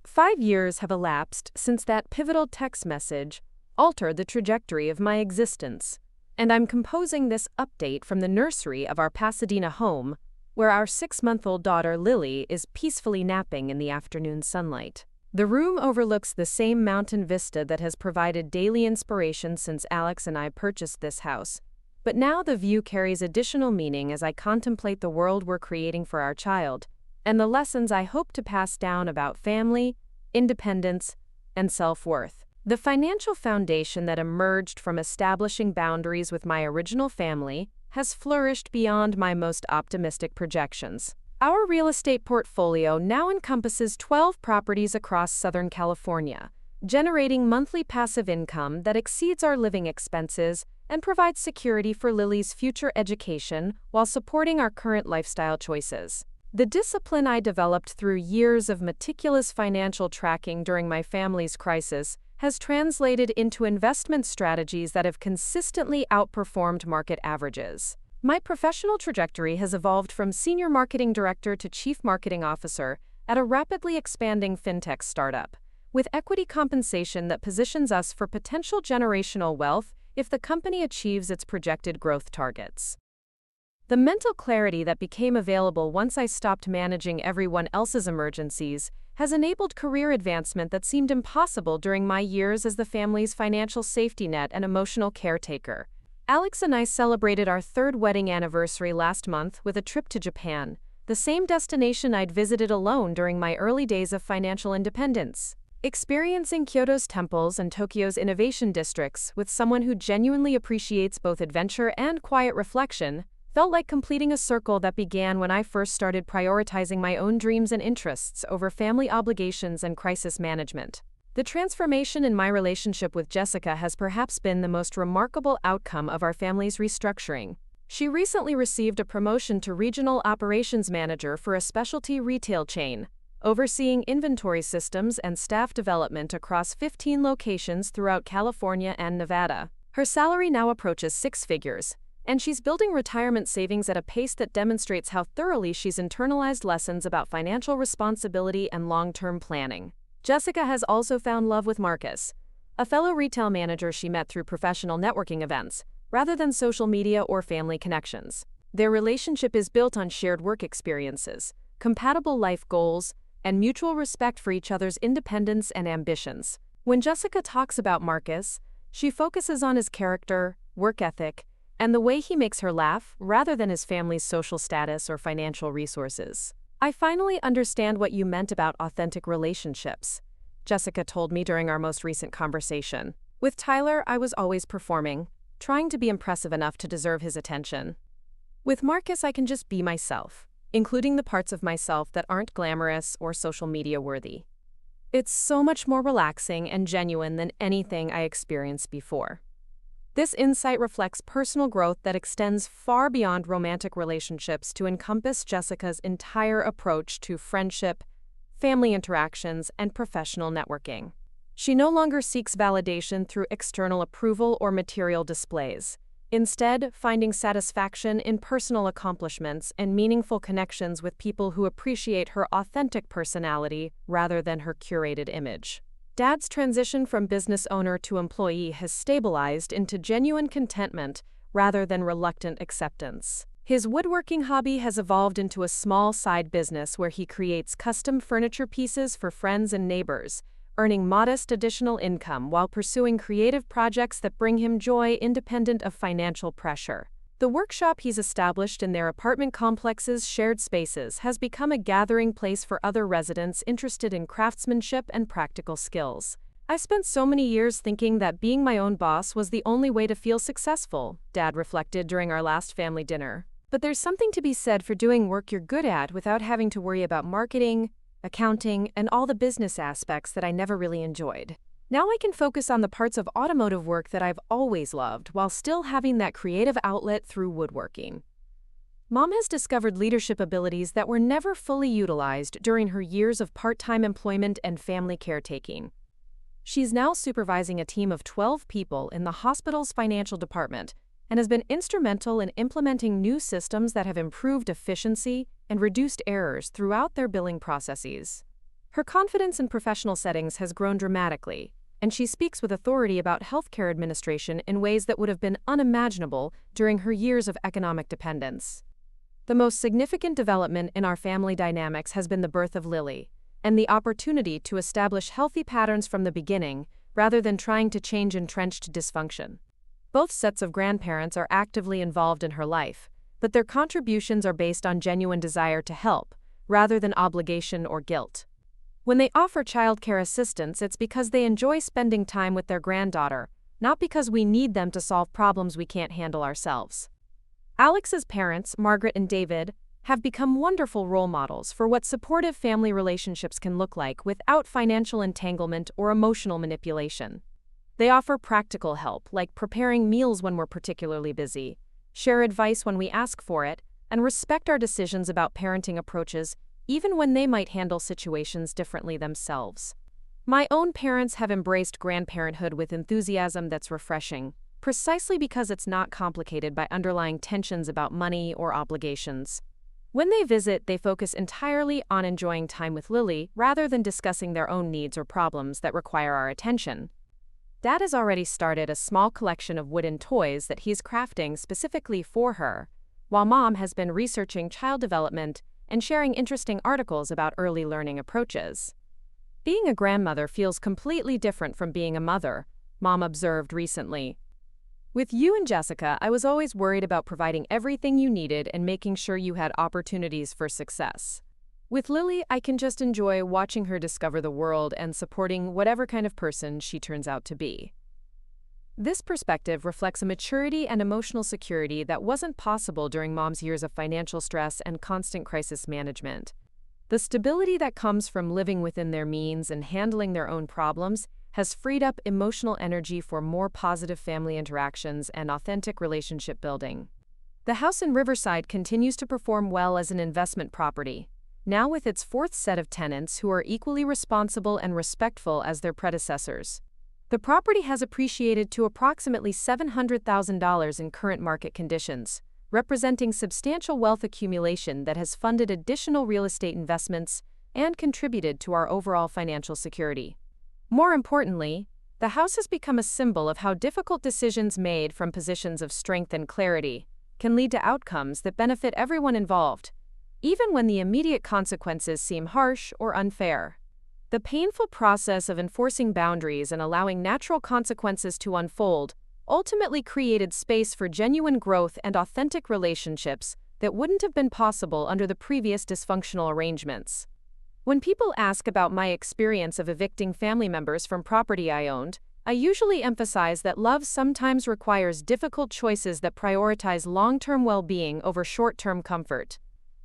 5 years have elapsed since that pivotal text message altered the trajectory of my existence, and I'm composing this update from the nursery of our Pasadena home, where our 6-month-old daughter Lily is peacefully napping in the afternoon sunlight. The room overlooks the same mountain vista that has provided daily inspiration since Alex and I purchased this house. But now the view carries additional meaning as I contemplate the world we're creating for our child, and the lessons I hope to pass down about family, independence, and self-worth. The financial foundation that emerged from establishing boundaries with my original family has flourished beyond my most optimistic projections. Our real estate portfolio now encompasses 12 properties across Southern California, generating monthly passive income that exceeds our living expenses and provides security for Lily's future education while supporting our current lifestyle choices. The discipline I developed through years of meticulous financial tracking during my family's crisis has translated into investment strategies that have consistently outperformed market averages. My professional trajectory has evolved from senior marketing director to chief marketing officer at a rapidly expanding fintech startup, with equity compensation that positions us for potential generational wealth if the company achieves its projected growth targets. The mental clarity that became available once I stopped managing everyone else's emergencies has enabled career advancement that seemed impossible during my years as the family's financial safety net and emotional caretaker. Alex and I celebrated our 3rd wedding anniversary last month with a trip to Japan, the same destination I'd visited alone during my early days of financial independence. Experiencing Kyoto's temples and Tokyo's innovation districts with someone who genuinely appreciates both adventure and quiet reflection felt like completing a circle that began when I first started prioritizing my own dreams and interests over family obligations and crisis management. The transformation in my relationship with Jessica has perhaps been the most remarkable outcome of our family's restructuring. She recently received a promotion to regional operations manager for a specialty retail chain, overseeing inventory systems and staff development across 15 locations throughout California and Nevada. Her salary now approaches 6 figures, and she's building retirement savings at a pace that demonstrates how thoroughly she's internalized lessons about financial responsibility and long-term planning. Jessica has also found love with Marcus, a fellow retail manager she met through professional networking events, rather than social media or family connections. Their relationship is built on shared work experiences, compatible life goals, and mutual respect for each other's independence and ambitions. When Jessica talks about Marcus, she focuses on his character, work ethic, and the way he makes her laugh, rather than his family's social status or financial resources. "I finally understand what you meant about authentic relationships," Jessica told me during our most recent conversation. "With Tyler, I was always performing, trying to be impressive enough to deserve his attention. With Marcus, I can just be myself, including the parts of myself that aren't glamorous or social media worthy. It's so much more relaxing and genuine than anything I experienced before." This insight reflects personal growth that extends far beyond romantic relationships to encompass Jessica's entire approach to friendship, family interactions, and professional networking. She no longer seeks validation through external approval or material displays, instead finding satisfaction in personal accomplishments and meaningful connections with people who appreciate her authentic personality rather than her curated image. Dad's transition from business owner to employee has stabilized into genuine contentment rather than reluctant acceptance. His woodworking hobby has evolved into a small side business where he creates custom furniture pieces for friends and neighbors, earning modest additional income while pursuing creative projects that bring him joy independent of financial pressure. The workshop he's established in their apartment complex's shared spaces has become a gathering place for other residents interested in craftsmanship and practical skills. "I spent so many years thinking that being my own boss was the only way to feel successful," Dad reflected during our last family dinner. "But there's something to be said for doing work you're good at without having to worry about marketing, accounting, and all the business aspects that I never really enjoyed. Now I can focus on the parts of automotive work that I've always loved while still having that creative outlet through woodworking." Mom has discovered leadership abilities that were never fully utilized during her years of part-time employment and family caretaking. She's now supervising a team of 12 people in the hospital's financial department and has been instrumental in implementing new systems that have improved efficiency and reduced errors throughout their billing processes. Her confidence in professional settings has grown dramatically, and she speaks with authority about healthcare administration in ways that would have been unimaginable during her years of economic dependence. The most significant development in our family dynamics has been the birth of Lily, and the opportunity to establish healthy patterns from the beginning rather than trying to change entrenched dysfunction. Both sets of grandparents are actively involved in her life, but their contributions are based on genuine desire to help, rather than obligation or guilt. When they offer childcare assistance, it's because they enjoy spending time with their granddaughter, not because we need them to solve problems we can't handle ourselves. Alex's parents, Margaret and David, have become wonderful role models for what supportive family relationships can look like without financial entanglement or emotional manipulation. They offer practical help, like preparing meals when we're particularly busy, share advice when we ask for it, and respect our decisions about parenting approaches, even when they might handle situations differently themselves. My own parents have embraced grandparenthood with enthusiasm that's refreshing, precisely because it's not complicated by underlying tensions about money or obligations. When they visit, they focus entirely on enjoying time with Lily rather than discussing their own needs or problems that require our attention. Dad has already started a small collection of wooden toys that he's crafting specifically for her, while Mom has been researching child development and sharing interesting articles about early learning approaches. Being a grandmother feels completely different from being a mother, Mom observed recently. With you and Jessica, I was always worried about providing everything you needed and making sure you had opportunities for success. With Lily, I can just enjoy watching her discover the world and supporting whatever kind of person she turns out to be. This perspective reflects a maturity and emotional security that wasn't possible during Mom's years of financial stress and constant crisis management. The stability that comes from living within their means and handling their own problems has freed up emotional energy for more positive family interactions and authentic relationship building. The house in Riverside continues to perform well as an investment property, now with its fourth set of tenants who are equally responsible and respectful as their predecessors. The property has appreciated to approximately $700,000 in current market conditions, representing substantial wealth accumulation that has funded additional real estate investments and contributed to our overall financial security. More importantly, the house has become a symbol of how difficult decisions made from positions of strength and clarity can lead to outcomes that benefit everyone involved, even when the immediate consequences seem harsh or unfair. The painful process of enforcing boundaries and allowing natural consequences to unfold ultimately created space for genuine growth and authentic relationships that wouldn't have been possible under the previous dysfunctional arrangements. When people ask about my experience of evicting family members from property I owned, I usually emphasize that love sometimes requires difficult choices that prioritize long-term well-being over short-term comfort.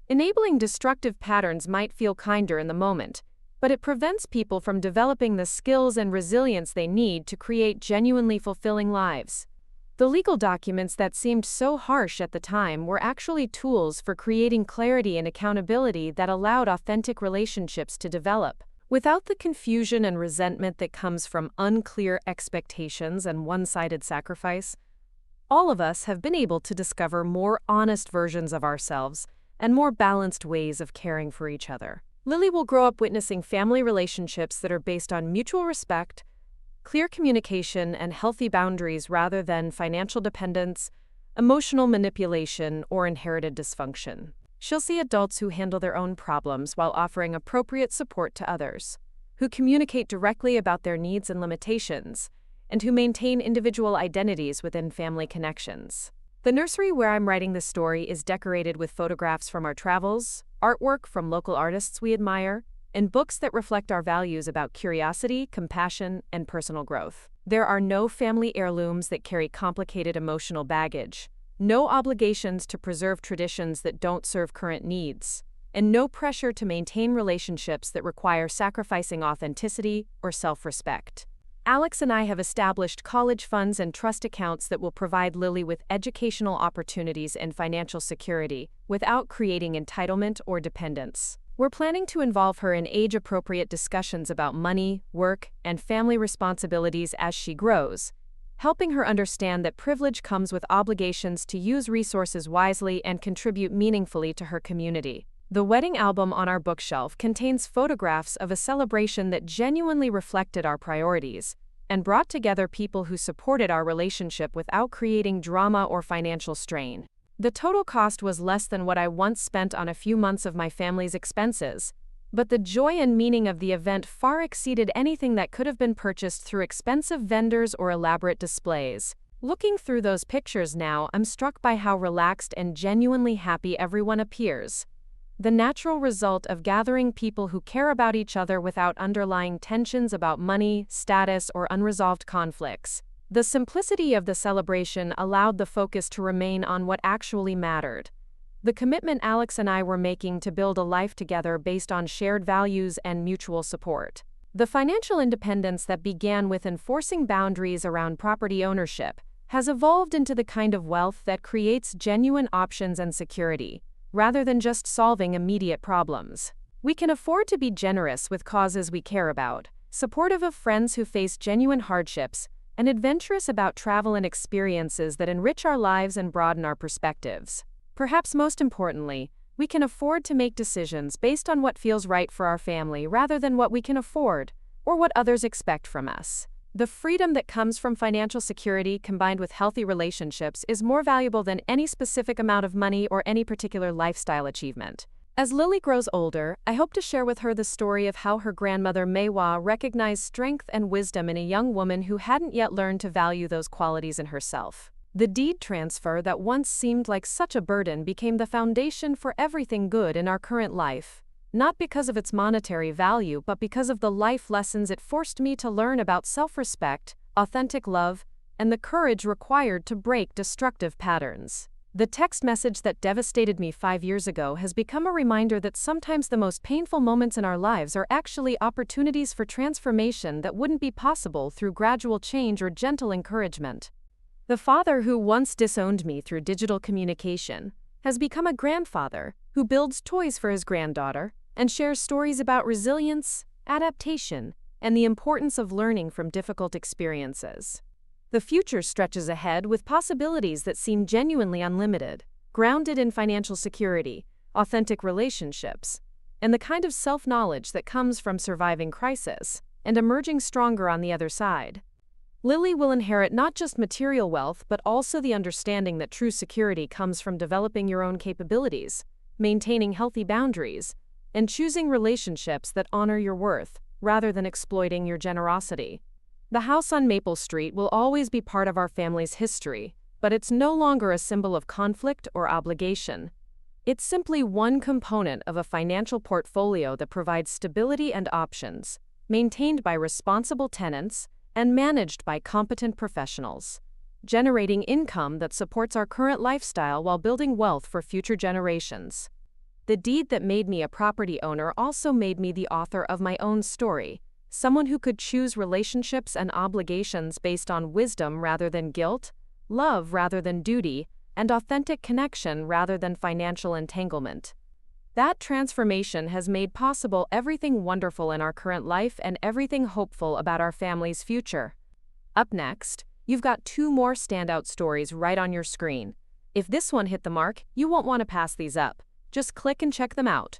Enabling destructive patterns might feel kinder in the moment, but it prevents people from developing the skills and resilience they need to create genuinely fulfilling lives. The legal documents that seemed so harsh at the time were actually tools for creating clarity and accountability that allowed authentic relationships to develop. Without the confusion and resentment that comes from unclear expectations and one-sided sacrifice, all of us have been able to discover more honest versions of ourselves and more balanced ways of caring for each other. Lily will grow up witnessing family relationships that are based on mutual respect, clear communication, and healthy boundaries rather than financial dependence, emotional manipulation, or inherited dysfunction. She'll see adults who handle their own problems while offering appropriate support to others, who communicate directly about their needs and limitations, and who maintain individual identities within family connections. The nursery where I'm writing this story is decorated with photographs from our travels, artwork from local artists we admire, and books that reflect our values about curiosity, compassion, and personal growth. There are no family heirlooms that carry complicated emotional baggage, no obligations to preserve traditions that don't serve current needs, and no pressure to maintain relationships that require sacrificing authenticity or self-respect. Alex and I have established college funds and trust accounts that will provide Lily with educational opportunities and financial security without creating entitlement or dependence. We're planning to involve her in age-appropriate discussions about money, work, and family responsibilities as she grows, helping her understand that privilege comes with obligations to use resources wisely and contribute meaningfully to her community. The wedding album on our bookshelf contains photographs of a celebration that genuinely reflected our priorities, and brought together people who supported our relationship without creating drama or financial strain. The total cost was less than what I once spent on a few months of my family's expenses, but the joy and meaning of the event far exceeded anything that could have been purchased through expensive vendors or elaborate displays. Looking through those pictures now, I'm struck by how relaxed and genuinely happy everyone appears. The natural result of gathering people who care about each other without underlying tensions about money, status, or unresolved conflicts. The simplicity of the celebration allowed the focus to remain on what actually mattered: the commitment Alex and I were making to build a life together based on shared values and mutual support. The financial independence that began with enforcing boundaries around property ownership has evolved into the kind of wealth that creates genuine options and security, rather than just solving immediate problems. We can afford to be generous with causes we care about, supportive of friends who face genuine hardships, and adventurous about travel and experiences that enrich our lives and broaden our perspectives. Perhaps most importantly, we can afford to make decisions based on what feels right for our family rather than what we can afford, or what others expect from us. The freedom that comes from financial security combined with healthy relationships is more valuable than any specific amount of money or any particular lifestyle achievement. As Lily grows older, I hope to share with her the story of how her grandmother Meiwa recognized strength and wisdom in a young woman who hadn't yet learned to value those qualities in herself. The deed transfer that once seemed like such a burden became the foundation for everything good in our current life. Not because of its monetary value, but because of the life lessons it forced me to learn about self-respect, authentic love, and the courage required to break destructive patterns. The text message that devastated me 5 years ago has become a reminder that sometimes the most painful moments in our lives are actually opportunities for transformation that wouldn't be possible through gradual change or gentle encouragement. The father who once disowned me through digital communication has become a grandfather who builds toys for his granddaughter and shares stories about resilience, adaptation, and the importance of learning from difficult experiences. The future stretches ahead with possibilities that seem genuinely unlimited, grounded in financial security, authentic relationships, and the kind of self-knowledge that comes from surviving crisis and emerging stronger on the other side. Lily will inherit not just material wealth but also the understanding that true security comes from developing your own capabilities, maintaining healthy boundaries, and choosing relationships that honor your worth, rather than exploiting your generosity. The house on Maple Street will always be part of our family's history, but it's no longer a symbol of conflict or obligation. It's simply one component of a financial portfolio that provides stability and options, maintained by responsible tenants and managed by competent professionals, generating income that supports our current lifestyle while building wealth for future generations. The deed that made me a property owner also made me the author of my own story, someone who could choose relationships and obligations based on wisdom rather than guilt, love rather than duty, and authentic connection rather than financial entanglement. That transformation has made possible everything wonderful in our current life and everything hopeful about our family's future. Up next, you've got 2 more standout stories right on your screen. If this one hit the mark, you won't want to pass these up. Just click and check them out.